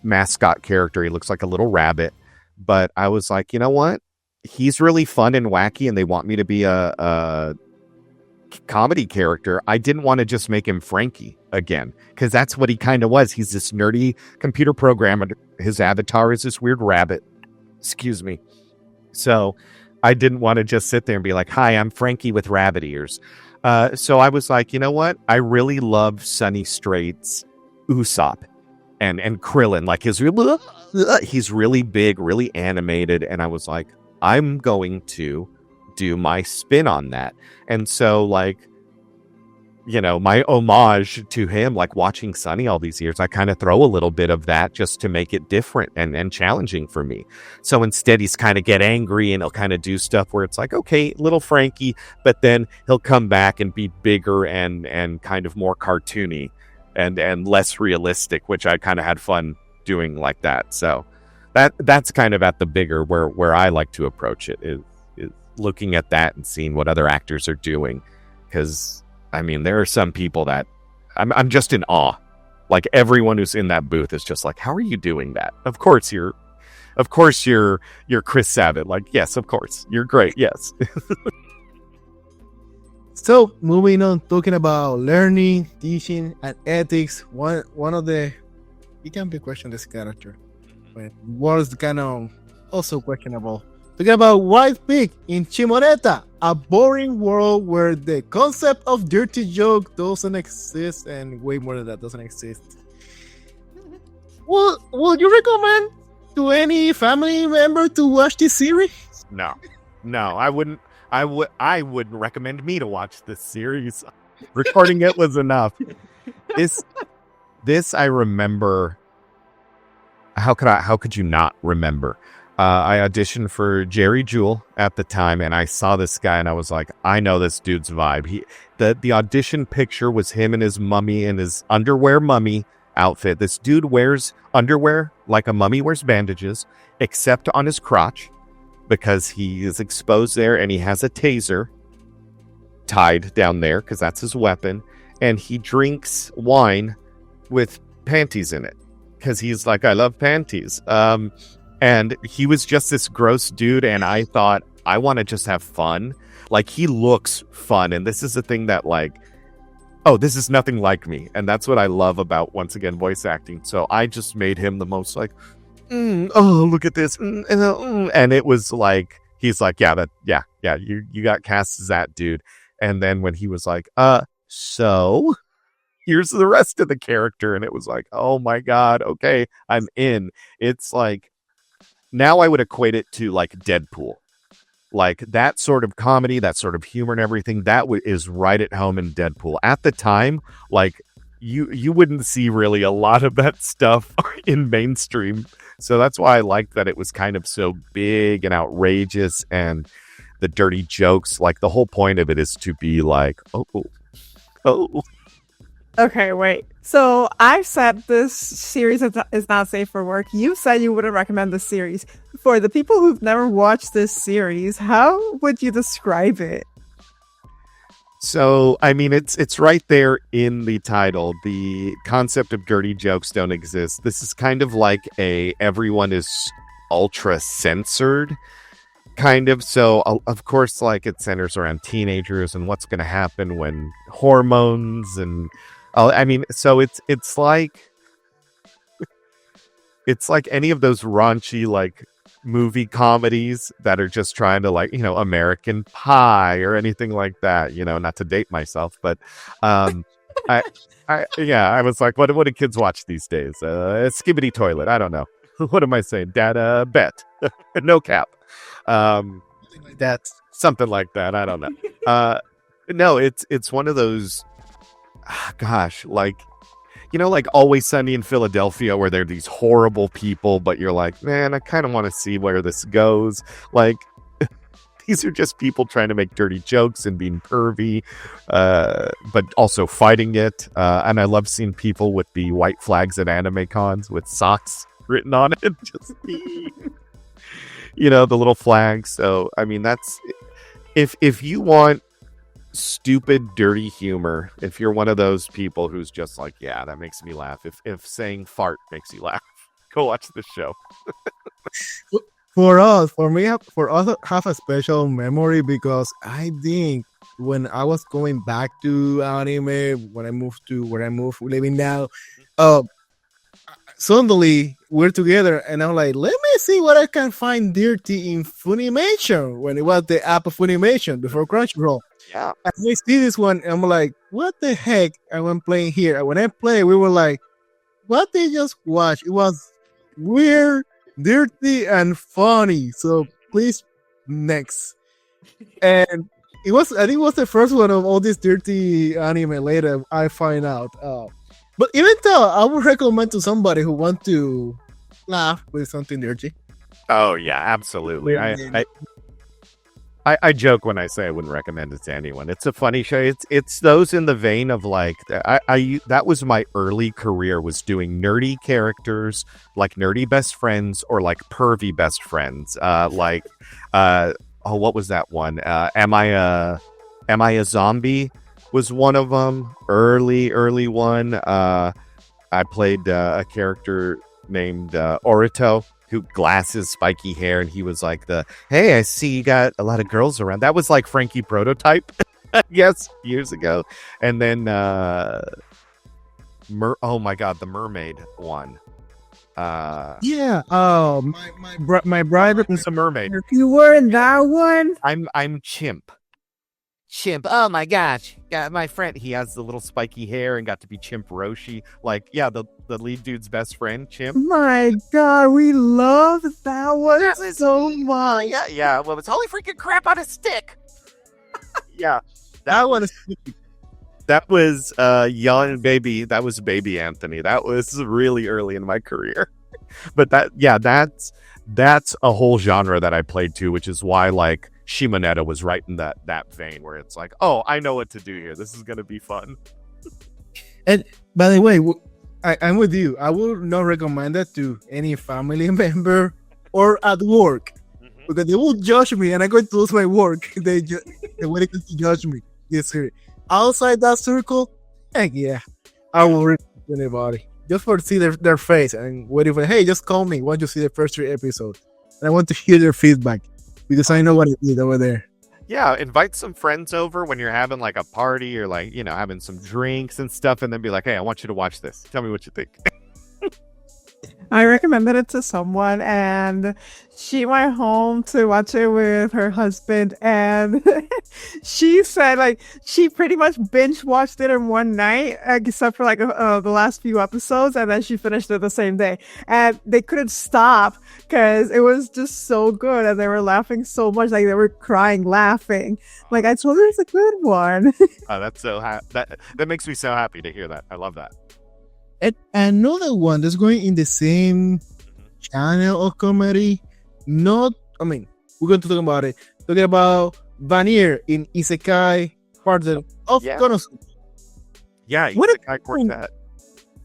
mascot character. He looks like a little rabbit, but I was like, you know what? He's really fun and wacky, and they want me to be a comedy character. I didn't want to just make him Franky again, because that's what he kind of was. He's this nerdy computer programmer. His avatar is this weird rabbit. Excuse me. So I didn't want to just sit there and be like, hi, I'm Franky with rabbit ears. So I was like, you know what? I really love Sunny Straight's Usopp and Krillin. Like he's really big, really animated. And I was like, I'm going to do my spin on that. And so like, you know, my homage to him, like watching Sunny all these years, I kind of throw a little bit of that just to make it different and challenging for me. So instead, he's kind of get angry and he'll kind of do stuff where it's like, okay, little Franky, but then he'll come back and be bigger and kind of more cartoony and less realistic, which I kind of had fun doing like that. So that's kind of at the bigger where I like to approach it is looking at that and seeing what other actors are doing, because I mean, there are some people that I'm just in awe. Like everyone who's in that booth is just like, how are you doing that? Of course you're Chris Sabat. Like, yes, of course. You're great. Yes. So moving on, talking about learning, teaching, and ethics. One of the you can be question this character, but was kind of also questionable. Talking about White Pig in Shimoneta, a boring world where the concept of dirty joke doesn't exist, and way more than that doesn't exist. Would you recommend to any family member to watch this series? No, I wouldn't. I wouldn't recommend me to watch this series. Recording it was enough. This I remember. How could you not remember? I auditioned for Jerry Jewell at the time, and I saw this guy, and I was like, I know this dude's vibe. The audition picture was him and his mummy in his underwear mummy outfit. This dude wears underwear like a mummy wears bandages, except on his crotch, because he is exposed there, and he has a taser tied down there, because that's his weapon, and he drinks wine with panties in it, because he's like, I love panties. And he was just this gross dude, and I thought, I want to just have fun. Like, he looks fun, and this is the thing that, like, oh, this is nothing like me. And that's what I love about, once again, voice acting. So I just made him the most, like, oh, look at this. And it was like, he's like, yeah, you got cast as that dude. And then when he was like, so here's the rest of the character. And it was like, oh my God, okay, I'm in. It's like, now I would equate it to like Deadpool, like that sort of comedy, that sort of humor and everything that is right at home in Deadpool. At the time, like you wouldn't see really a lot of that stuff in mainstream. So that's why I liked that it was kind of so big and outrageous, and the dirty jokes. Like the whole point of it is to be like, oh. Okay, wait. So I said this series is not safe for work. You said you wouldn't recommend this series. For the people who've never watched this series, how would you describe it? So, I mean, it's right there in the title. The concept of dirty jokes don't exist. This is kind of like everyone is ultra censored kind of. So, of course, like it centers around teenagers and what's going to happen when hormones and I mean, so it's like any of those raunchy like movie comedies that are just trying to like, you know, American Pie or anything like that, you know, not to date myself, but I was like, what do kids watch these days? Skibbity Toilet, I don't know. What am I saying? Dada Bet. No cap. Something like that. I don't know. No, it's one of those, gosh, like, you know, like Always Sunny in Philadelphia, where they're these horrible people, but you're like, man, I kind of want to see where this goes. Like, these are just people trying to make dirty jokes and being pervy, but also fighting it. And I love seeing people with the white flags at anime cons with socks written on it. Just, you know, the little flags. So, I mean, that's, if you want stupid, dirty humor, if you're one of those people who's just like, yeah, that makes me laugh. If saying fart makes you laugh, go watch this show. For us have a special memory, because I think when I was going back to anime, when I moved to where I moved living now, suddenly we're together, and I'm like, let me see what I can find dirty in Funimation when it was the app of Funimation before Crunchyroll. Yeah. And I see this one, and I'm like, what the heck? I went playing here. And when I play, we were like, what they just watched? It was weird, dirty, and funny. So please, next. And I think it was the first one of all this dirty anime later I find out. But even though I would recommend to somebody who want to laugh with something dirty. Oh yeah, absolutely. I joke when I say I wouldn't recommend it to anyone. It's a funny show. It's those in the vein of like that was my early career, was doing nerdy characters, like nerdy best friends or like pervy best friends. What was that one? Am I a Zombie was one of them. Early one. I played a character named Orito, who glasses, spiky hair, and he was like hey, I see you got a lot of girls around. That was like Franky prototype, yes, years ago. And then oh my god, the Mermaid one. Yeah. Oh, my bride is a mermaid. You were in that one? I'm Chimp. Chimp. Oh my gosh. Yeah, my friend, he has the little spiky hair and got to be Chimp Roshi. Like, yeah, the lead dude's best friend, Chimp. My god, we love that one so much. Yeah. Well, it's holy freaking crap on a stick. Yeah. That one is. That was young baby. That was baby Anthony. That was really early in my career. But that's a whole genre that I played too, which is why like Shimoneta was right in that vein where it's like, oh, I know what to do here. This is gonna be fun. And by the way, I'm with you. I would not recommend it to any family member or at work, because they will judge me and I'm going to lose my work. They will judge me. Yes, sir. Outside that circle, heck yeah, I will recommend anybody just for see their face and waiting for, hey, just call me once you see the first 3 episodes, and I want to hear their feedback because I know what I did over there. Yeah, invite some friends over when you're having like a party or like, you know, having some drinks and stuff, and then be like, hey, I want you to watch this. Tell me what you think. I recommended it to someone, and she went home to watch it with her husband, and she said like she pretty much binge watched it in one night, except for like the last few episodes, and then she finished it the same day, and they couldn't stop because it was just so good, and they were laughing so much, like they were crying laughing. Like, I told her it's a good one. Oh, that's so that makes me so happy to hear that. I love that. And another one that's going in the same channel of comedy. We're going to talk about it. Talking about Vanir in Isekai Quartet of Konosuba. Yeah, Isekai Quartet.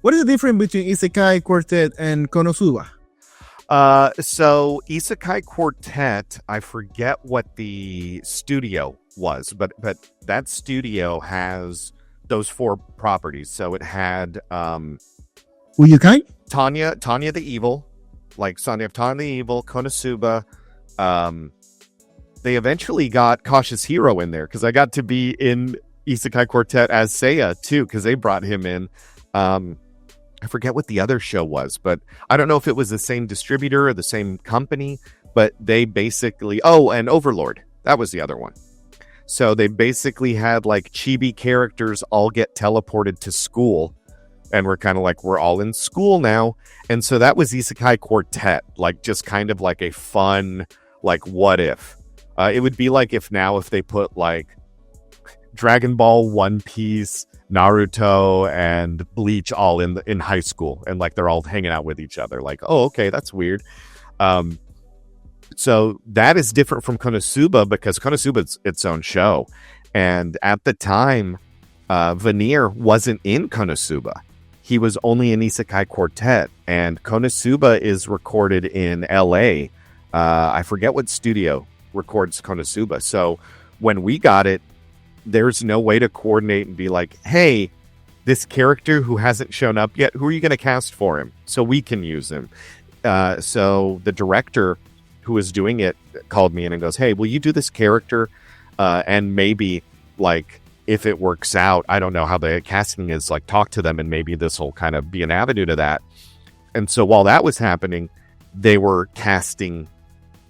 What is the difference between Isekai Quartet and Konosuba? So Isekai Quartet, I forget what the studio was, but that studio has those 4 properties. So it had Ryuuguuin? Tanya the Evil, like Son of Tanya the Evil, Konosuba. They eventually got Cautious Hero in there because I got to be in Isekai Quartet as Seiya too, because they brought him in. I forget what the other show was, but I don't know if it was the same distributor or the same company, but they basically, and Overlord, that was the other one. So they basically had like chibi characters all get teleported to school, and we're kind of like, we're all in school now. And so that was Isekai Quartet, like just kind of like a fun, like what if? It would be like if they put like Dragon Ball, One Piece, Naruto, and Bleach all in high school, and like they're all hanging out with each other. Like, oh, okay, that's weird. So that is different from Konosuba because Konosuba's its own show. And at the time, Vanir wasn't in Konosuba. He was only in Isekai Quartet. And Konosuba is recorded in LA. I forget what studio records Konosuba. So when we got it, there's no way to coordinate and be like, hey, this character who hasn't shown up yet, who are you going to cast for him so we can use him? So the director who was doing it called me in and goes, hey, will you do this character? And maybe like if it works out, I don't know how the casting is, like talk to them and maybe this will kind of be an avenue to that. And so while that was happening, they were casting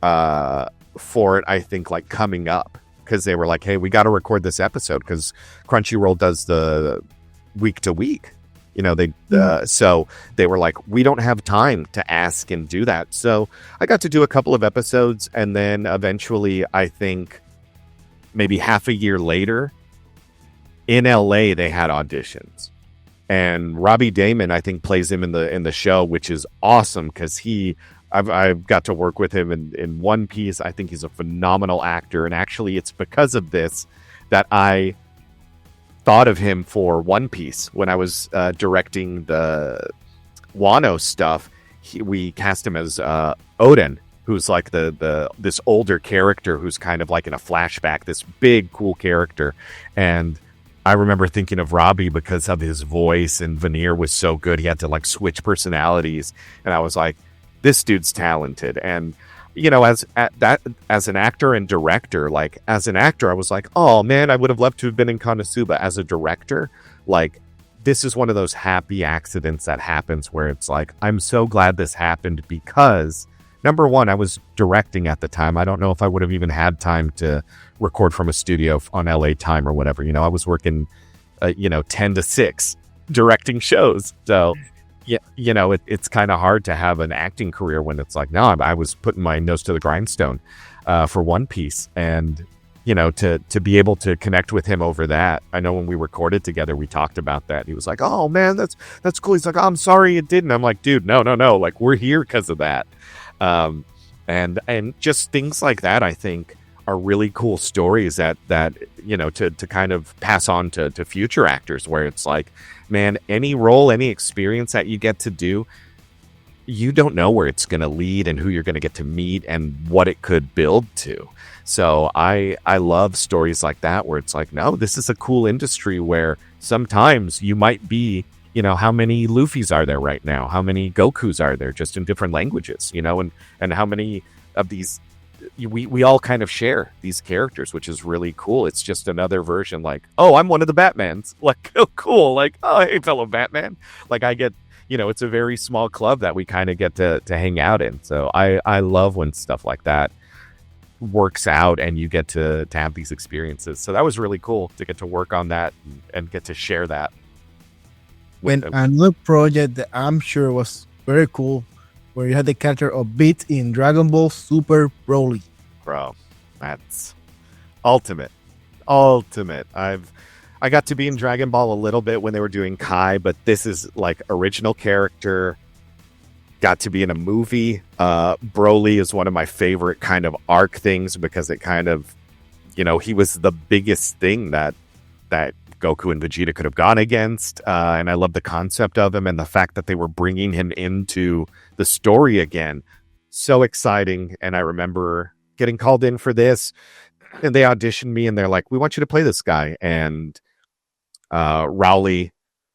for it, I think, like coming up, because they were like, hey, we got to record this episode because Crunchyroll does the week to week. So they were like, we don't have time to ask and do that. So I got to do a couple of episodes, and then eventually, I think maybe half a year later, in LA, they had auditions, and Robbie Damon, I think, plays him in the show, which is awesome because I've got to work with him in One Piece. I think he's a phenomenal actor, and actually, it's because of this that I thought of him for One Piece when I was directing the Wano stuff. We cast him as Oden, who's like this older character who's kind of like in a flashback, this big cool character. And I remember thinking of Robbie because of his voice, and Vanir was so good. He had to like switch personalities, and I was like, this dude's talented. And as an actor and director, like as an actor, I was like, oh man, I would have loved to have been in Konosuba. As a director, like this is one of those happy accidents that happens where it's like, I'm so glad this happened because number one, I was directing at the time. I don't know if I would have even had time to record from a studio on LA time or whatever. I was working, 10 to 6 directing shows. So yeah, it's kind of hard to have an acting career when it's like, no, I was putting my nose to the grindstone for One Piece. And, to be able to connect with him over that. I know when we recorded together, we talked about that. He was like, oh man, that's cool. He's like, oh, I'm sorry it didn't. I'm like, dude, no. Like, we're here because of that. And just things like that, I think, are really cool stories that to kind of pass on to future actors, where it's like, man, any role, any experience that you get to do, you don't know where it's going to lead and who you're going to get to meet and what it could build to. So I love stories like that, where it's like, no, this is a cool industry where sometimes you might be, how many Luffy's are there right now? How many Gokus are there just in different languages, and how many of these we all kind of share these characters, which is really cool. It's just another version, like, oh, I'm one of the Batmans. Like, oh, cool. Like, oh, hey, fellow Batman. Like, I get, it's a very small club that we kind of get to hang out in. So I love when stuff like that works out and you get to have these experiences. So that was really cool to get to work on that and get to share that. When another project that I'm sure was very cool, where you had the character of Beets in Dragon Ball Super Broly. Bro, that's ultimate. I got to be in Dragon Ball a little bit when they were doing Kai, but this is like original character. Got to be in a movie. Broly is one of my favorite kind of arc things because it kind of, he was the biggest thing that Goku and Vegeta could have gone against, and I love the concept of him and the fact that they were bringing him into the story again. So exciting. And I remember getting called in for this, and they auditioned me, and they're like, we want you to play this guy. And Rowley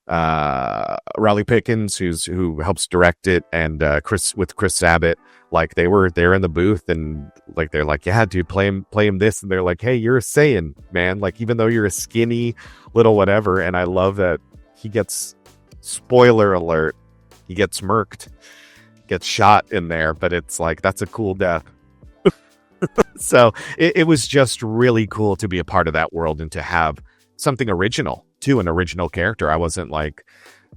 Pickens, who helps direct it, and Chris Sabat, like they were there in the booth, and like they're like, yeah, dude, play him this, and they're like, hey, you're a Saiyan, man, like even though you're a skinny little whatever. And I love that he gets, spoiler alert, he gets murked, gets shot in there, but it's like, that's a cool death. So it was just really cool to be a part of that world and to have something original to an original character. I wasn't like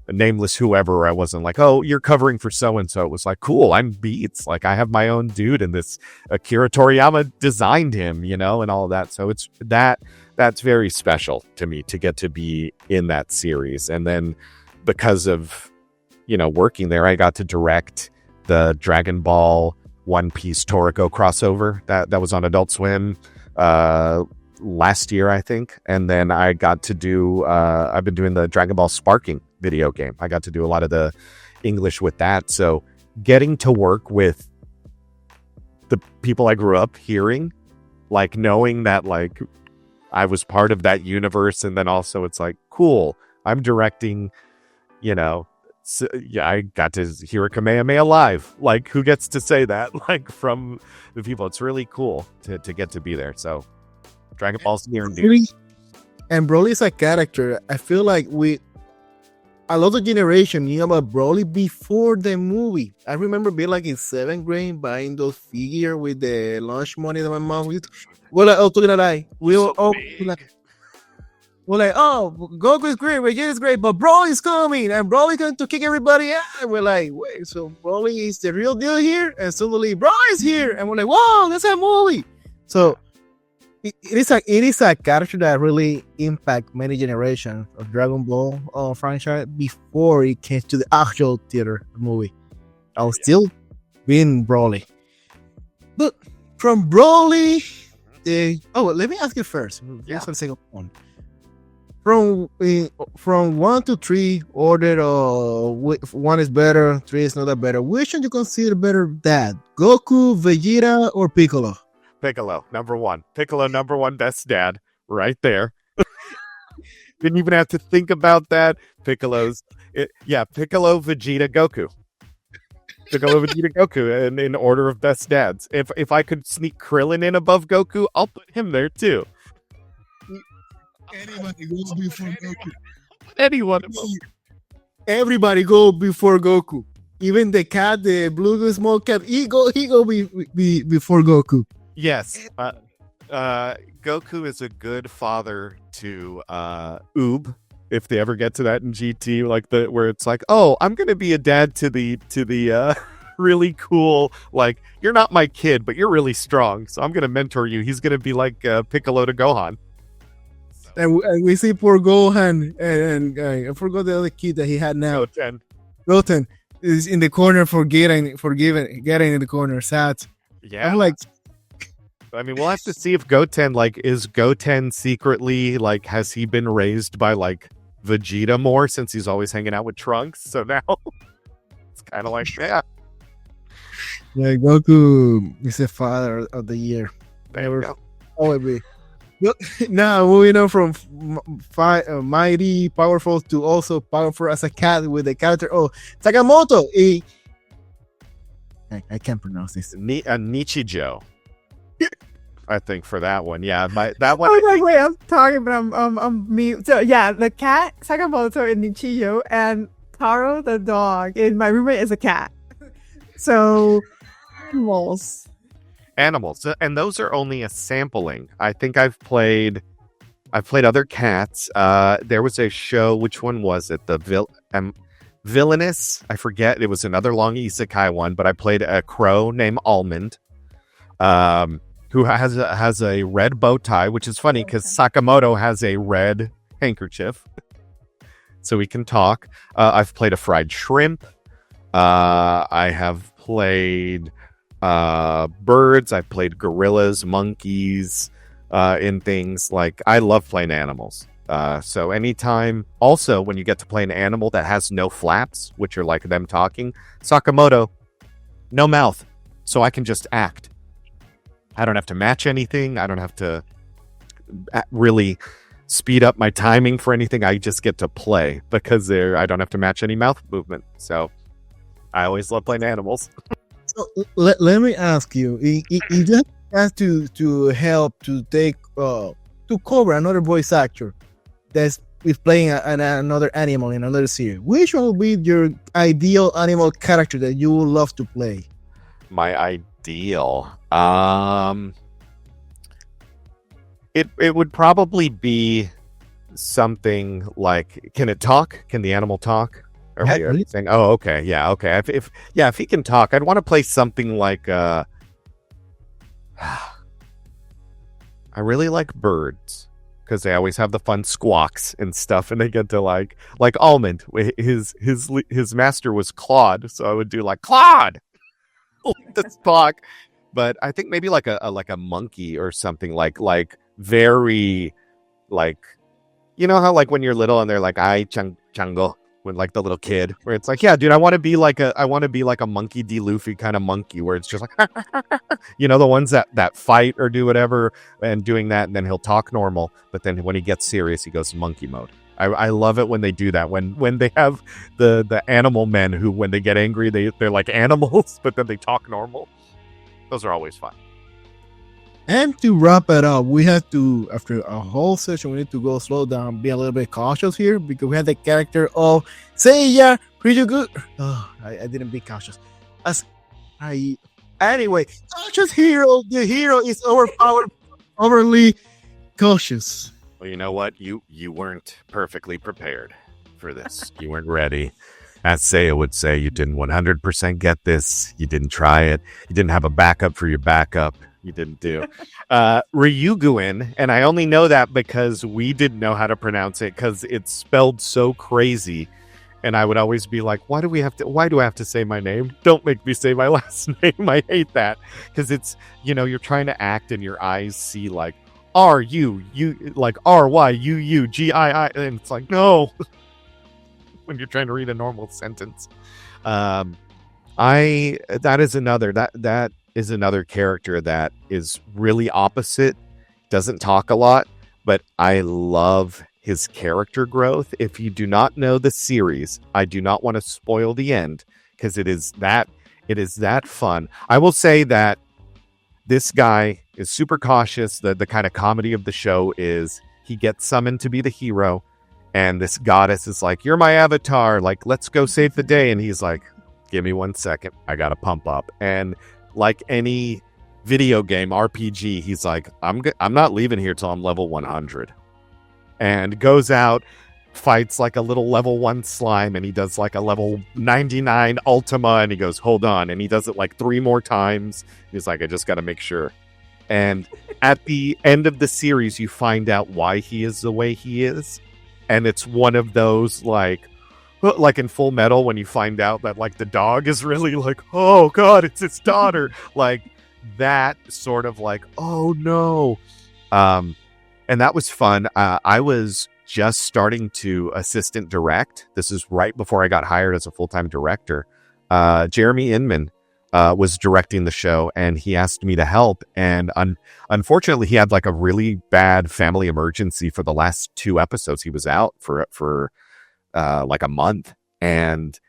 a nameless whoever. I wasn't like, oh, you're covering for so-and-so. It was like, cool, I'm Beets. Like, I have my own dude, and this Akira Toriyama designed him, and all of that. So it's that's very special to me to get to be in that series. And then because of, working there, I got to direct the Dragon Ball One Piece Toriko crossover that was on Adult Swim last year, I think. And then I got to do I've been doing the Dragon Ball Sparking video game. I got to do a lot of the English with that. So getting to work with the people I grew up hearing, like knowing that like I was part of that universe, and then also it's like, cool, I'm directing, so, yeah, I got to hear a Kamehameha live. Like, who gets to say that? Like, from the people. It's really cool to get to be there. So Dragon Ball's near and dear. And Broly is a character. I feel like we a lot of generation knew about Broly before the movie. I remember being like in 7th grade buying those figures with the lunch money that my mom used. Well, like, oh, talking a lie. We were all we're like, oh, Goku is great, Vegeta is great, but Broly's coming, and Broly's going to kick everybody out. And we're like, wait, so Broly is the real deal here? And suddenly Broly's here, and we're like, whoa, that's a movie. So it is a character that really impact many generations of Dragon Ball franchise before it came to the actual theater movie. I was still being Broly. But from Broly, let me ask you first. Just for the second one. From 1 to 3, ordered 1 is better, 3 is not that better. Which one you consider better, dad? Goku, Vegeta, or Piccolo? Piccolo, number 1. Piccolo, number 1 best dad, right there. Didn't even have to think about that. Piccolo, Vegeta, Goku. Piccolo, Vegeta, Goku, in order of best dads. If I could sneak Krillin in above Goku, I'll put him there too. Anybody goes before Goku. Anyone. Everybody go before Goku. Even the cat, the blue small cat, he go before Goku. Yes. Goku is a good father to Oob, if they ever get to that in GT, like where it's like, oh, I'm gonna be a dad to the really cool, like, you're not my kid, but you're really strong, so I'm gonna mentor you. He's gonna be like Piccolo to Gohan. And we see poor Gohan, and I forgot the other kid that he had now. Goten is in the corner getting in the corner, sad. Yeah. I'm like, I mean, we'll have to see if Goten, like, is Goten secretly, like, has he been raised by, like, Vegeta more since he's always hanging out with Trunks? So now it's kind of like, yeah. Yeah, Goku is the father of the year. There you go. Always be. Now moving on from mighty, powerful to also powerful as a cat with the character Sakamoto. I can't pronounce this. Nichijou. I think for that one, yeah. That one. Wait, I'm talking, but I'm me. So yeah, the cat Sakamoto in Nichijou and Tarou the dog in My Roommate is a cat. So animals, and those are only a sampling. I think I've played other cats. There was a show, which one was it? The Villainess, I forget. It was another long isekai one, but I played a crow named Almond, who has a red bow tie, which is funny because Sakamoto has a red handkerchief, so we can talk. I've played a fried shrimp. I have played birds. I've played gorillas, monkeys, in things like, I love playing animals. So anytime, also when you get to play an animal that has no flaps, which are like them talking, Sakamoto, no mouth, so I can just act. I don't have to match anything. I don't have to really speed up my timing for anything. I just get to play because I don't have to match any mouth movement. So I always love playing animals. So let me ask you, if you have to help to take to cover another voice actor that's playing another animal in another series, which one would be your ideal animal character that you would love to play? My ideal, it would probably be something like, can it talk? Can the animal talk? Are we saying, oh, okay, yeah, okay. If he can talk, I'd want to play something like I really like birds because they always have the fun squawks and stuff, and they get to like Almond. His master was Claude, so I would do like Claude, the squawk. But I think maybe like a monkey or something like very like, you know how like when you're little and they're like I chango. When like the little kid, where it's like, yeah, dude, I want to be like a Monkey D. Luffy kind of monkey, where it's just like, you know, the ones that fight or do whatever and doing that, and then he'll talk normal, but then when he gets serious, he goes monkey mode. I love it when they do that. When they have the animal men who, when they get angry, they're like animals, but then they talk normal. Those are always fun. And to wrap it up, we have to, after a whole session, we need to go slow down, be a little bit cautious here because we have the character of Seiya Ryuuguuin. Oh, I didn't be cautious. Anyway, cautious hero. The hero is overpowered, overly cautious. Well, you know what? You weren't perfectly prepared for this. You weren't ready. As Seiya would say, you didn't 100% get this. You didn't try it. You didn't have a backup for your backup. You didn't do. Ryuuguuin, and I only know that because we didn't know how to pronounce it because it's spelled so crazy. And I would always be like, why do I have to say my name? Don't make me say my last name. I hate that. Because it's, you're trying to act and your eyes see like like Ryuuguii. And it's like, no. When you're trying to read a normal sentence. That is another character that is really opposite, doesn't talk a lot, but I love his character growth. If you do not know the series, I do not want to spoil the end because it is that fun. I will say that this guy is super cautious. The kind of comedy of the show is he gets summoned to be the hero, and this goddess is like, "You're my avatar, like let's go save the day," and he's like, "Give me 1 second, I gotta pump up." And like any video game RPG, he's like, I'm not leaving here till I'm level 100. And goes out, fights like a little level 1 slime, and he does like a level 99 Ultima, and he goes, hold on, and he does it like 3 more times. He's like, I just got to make sure. And at the end of the series, you find out why he is the way he is. And it's one of those like in Full Metal when you find out that like the dog is really like, oh god, it's his daughter, like that sort of like, oh no. And that was fun. I was just starting to assistant direct. This is right before I got hired as a full-time director. Jeremy Inman was directing the show, and he asked me to help, and unfortunately he had like a really bad family emergency for the last 2 episodes. He was out for like a month, and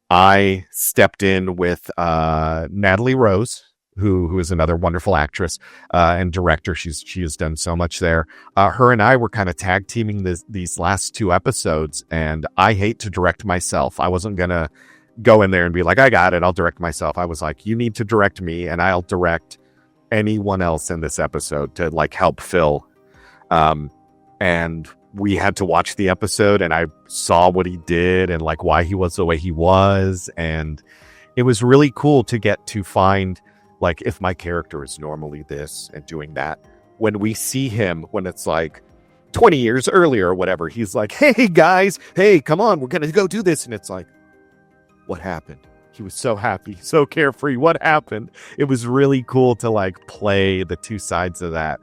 I stepped in with Natalie Rose, who is another wonderful actress and director. She has done so much there. Her and I were kind of tag teaming these last 2 episodes, and I hate to direct myself. I wasn't gonna go in there and be like, I got it, I'll direct myself. I was like, you need to direct me, and I'll direct anyone else in this episode to like help fill. And we had to watch the episode, and I saw what he did and like why he was the way he was. And it was really cool to get to find like, if my character is normally this and doing that, when we see him, when it's like 20 years earlier or whatever, he's like, hey guys, hey, come on, we're going to go do this. And it's like, what happened? He was so happy, so carefree. What happened? It was really cool to like play the 2 sides of that.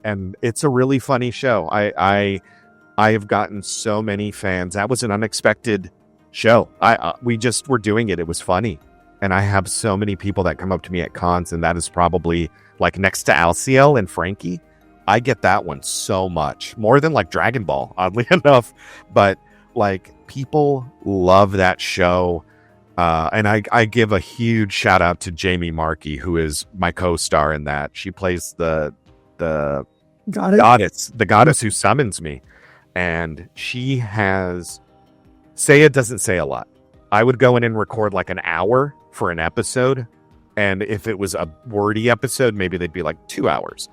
And it's a really funny show. I have gotten so many fans. That was an unexpected show. We just were doing it. It was funny. And I have so many people that come up to me at cons, and that is probably like next to Alsiel and Franky. I get that one so much more than like Dragon Ball, oddly enough. But like people love that show. And I give a huge shout out to Jamie Markey, who is my co-star in that. She plays the goddess who summons me. And she has, Seiya doesn't say a lot. I would go in and record like an hour for an episode. And if it was a wordy episode, maybe they'd be like 2 hours.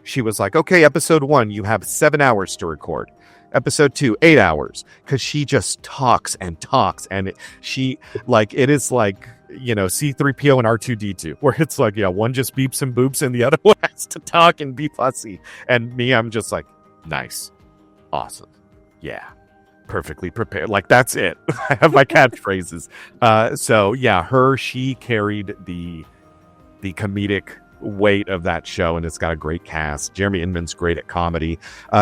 She was like, okay, episode 1, you have 7 hours to record. Episode 2, 8 hours. Because she just talks and talks. And it is like, C-3PO and R2-D2, where it's like, yeah, one just beeps and boops and the other one has to talk and be fussy. And me, I'm just like, nice. Awesome. Yeah. Perfectly prepared. Like, that's it. I have my catchphrases. So yeah, she carried the comedic weight of that show, and it's got a great cast. Jeremy Inman's great at comedy.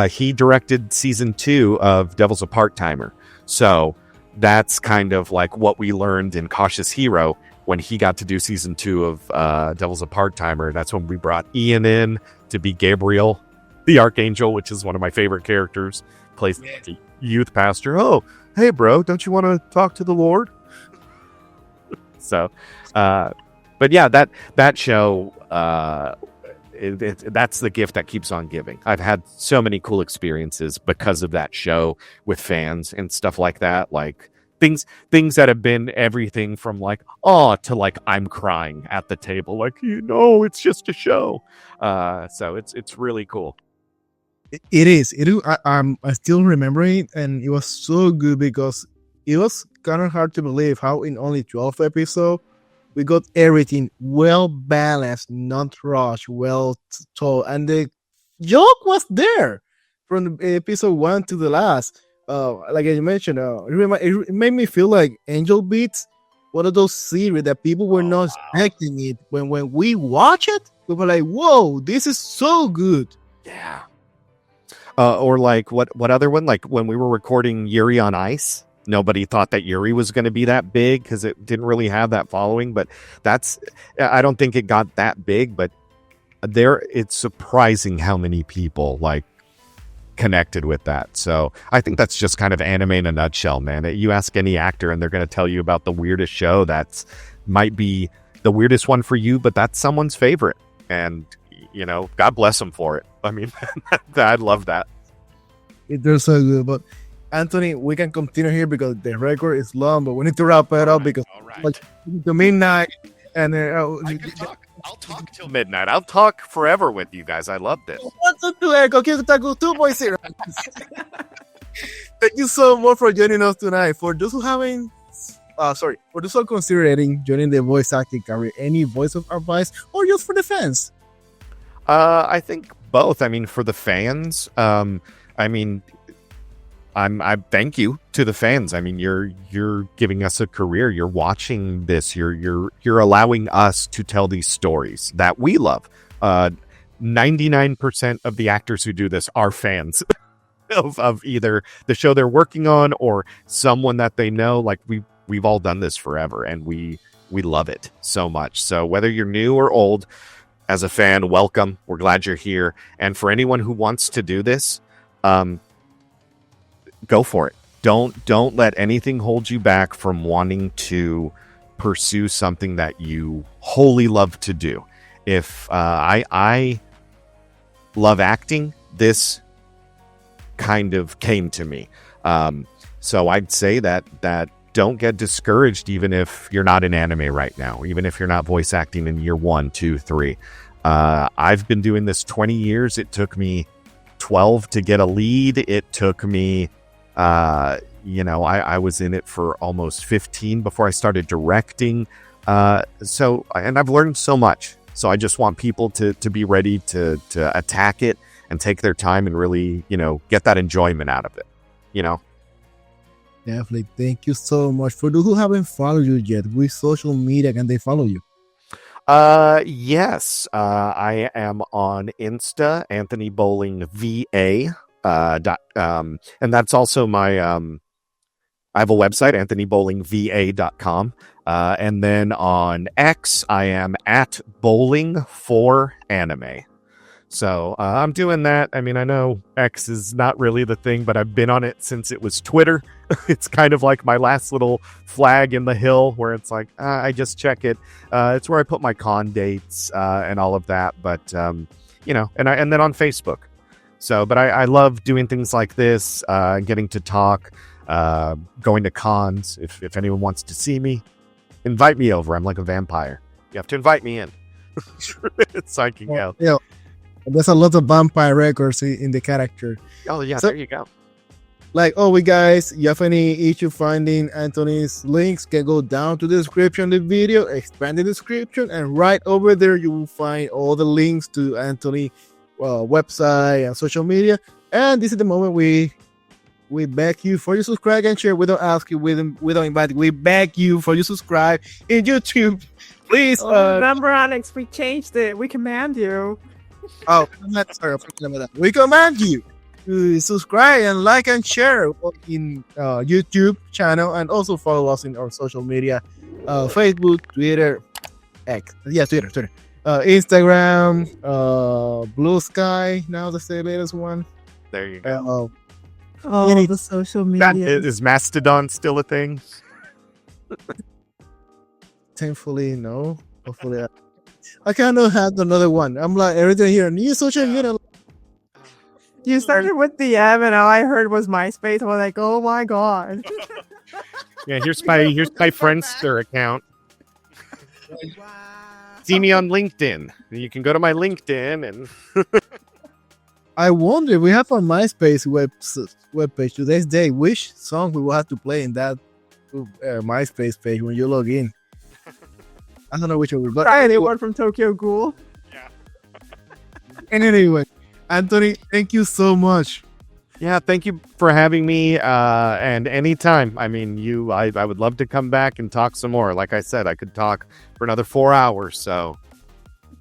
He directed season 2 of Devil's a Part-Timer. So that's kind of like what we learned in Cautious Hero when he got to do season 2 of Devil's a Part-Timer. That's when we brought Ian in to be Gabriel, the Archangel, which is one of my favorite characters. Plays the youth pastor. Oh, hey, bro, don't you want to talk to the Lord? So, but yeah, that show, that's the gift that keeps on giving. I've had so many cool experiences because of that show with fans and stuff like that. Like things that have been everything from like, oh, to like, I'm crying at the table. Like, it's just a show. So it's really cool. It is. I'm still remembering, and it was so good because it was kind of hard to believe how in only 12 episodes we got everything well balanced, not rushed, well told, and the joke was there from the episode 1 to the last. Like I mentioned, it made me feel like Angel Beats, one of those series that people were not expecting it. When we watch it, we were like, "Whoa, this is so good!" Yeah. Or like what other one? Like when we were recording Yuri on Ice, nobody thought that Yuri was going to be that big because it didn't really have that following. But I don't think it got that big. But it's surprising how many people like connected with that. So I think that's just kind of anime in a nutshell, man. You ask any actor and they're going to tell you about the weirdest show that's might be the weirdest one for you, but that's someone's favorite. And God bless them for it. I mean, I love that. They're so good. But Anthony, we can continue here because the record is long, but we need to wrap it up because like the midnight. And I'll talk till midnight. I'll talk forever with you guys. I love this. Thank you so much for joining us tonight. For those who haven't, for those who are considering joining the voice acting career, any voice of advice or just for the fans? I think both. I mean, for the fans, I thank you to the fans. I mean, you're giving us a career. You're watching this. You're allowing us to tell these stories that we love. 99% of the actors who do this are fans of either the show they're working on or someone that they know. Like we've all done this forever, and we love it so much. So whether you're new or old, as a fan, welcome. We're glad you're here. And for anyone who wants to do this, go for it. Don't let anything hold you back from wanting to pursue something that you wholly love to do. If I love acting, this kind of came to me. So I'd say that don't get discouraged, even if you're not in anime right now, even if you're not voice acting in year 1, 2, 3. I've been doing this 20 years. It took me 12 to get a lead. It took me, I was in it for almost 15 before I started directing. And I've learned so much. So I just want people to be ready to attack it and take their time and really, get that enjoyment out of it, Definitely. Thank you so much. For those who haven't followed you yet, which social media can they follow you? Yes. I am on Insta, Anthony Bowling VA. And that's also my I have a website, anthonybowlingva.com. And then on X, I am at bowling4anime. So I'm doing that. I mean, I know X is not really the thing, but I've been on it since it was Twitter. It's kind of like my last little flag in the hill where it's like, I just check it. It's where I put my con dates and all of that. But, and then on Facebook. So, but I love doing things like this, getting to talk, going to cons. If anyone wants to see me, invite me over. I'm like a vampire. You have to invite me in. So I can go. Yeah. There's a lot of vampire records in the character. Oh, yeah, so, there you go. Like always, guys, you have any issue finding Anthony's links, can go down to the description of the video, expand the description, and right over there, you will find all the links to Anthony's website and social media. And this is the moment we beg you for you subscribe and share. We don't ask you, we don't invite you. We beg you for you subscribe in YouTube. Please. Remember, Alex, we changed it. We command you. Oh, we command you to subscribe and like and share in YouTube channel, and also follow us in our social media, Facebook, Twitter, Twitter, Instagram, Blue Sky. Now that's the latest one. There you go. The social media. Is Mastodon still a thing? Thankfully, no. Hopefully, I cannot have another one. I'm like everything here. New social media. You started with DM, and all I heard was MySpace. I was like, oh my god. Yeah, here's my Friendster account. See me on LinkedIn. You can go to my LinkedIn and I wonder if we have a MySpace webpage today's day. Which song we will have to play in that MySpace page when you log in? I don't know which one. But Try anyone from Tokyo Ghoul. anyway, Anthony, thank you so much. yeah, thank you for having me. And anytime. I mean, I would love to come back and talk some more. Like I said, I could talk for another 4 hours. So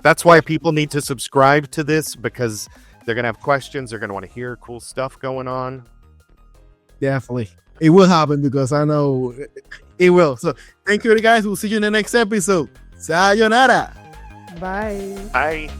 that's why people need to subscribe to this, because they're going to have questions. They're going to want to hear cool stuff going on. Definitely. It will happen because I know it will. So thank you guys. We'll see you in the next episode. Sayonara. Bye. Bye.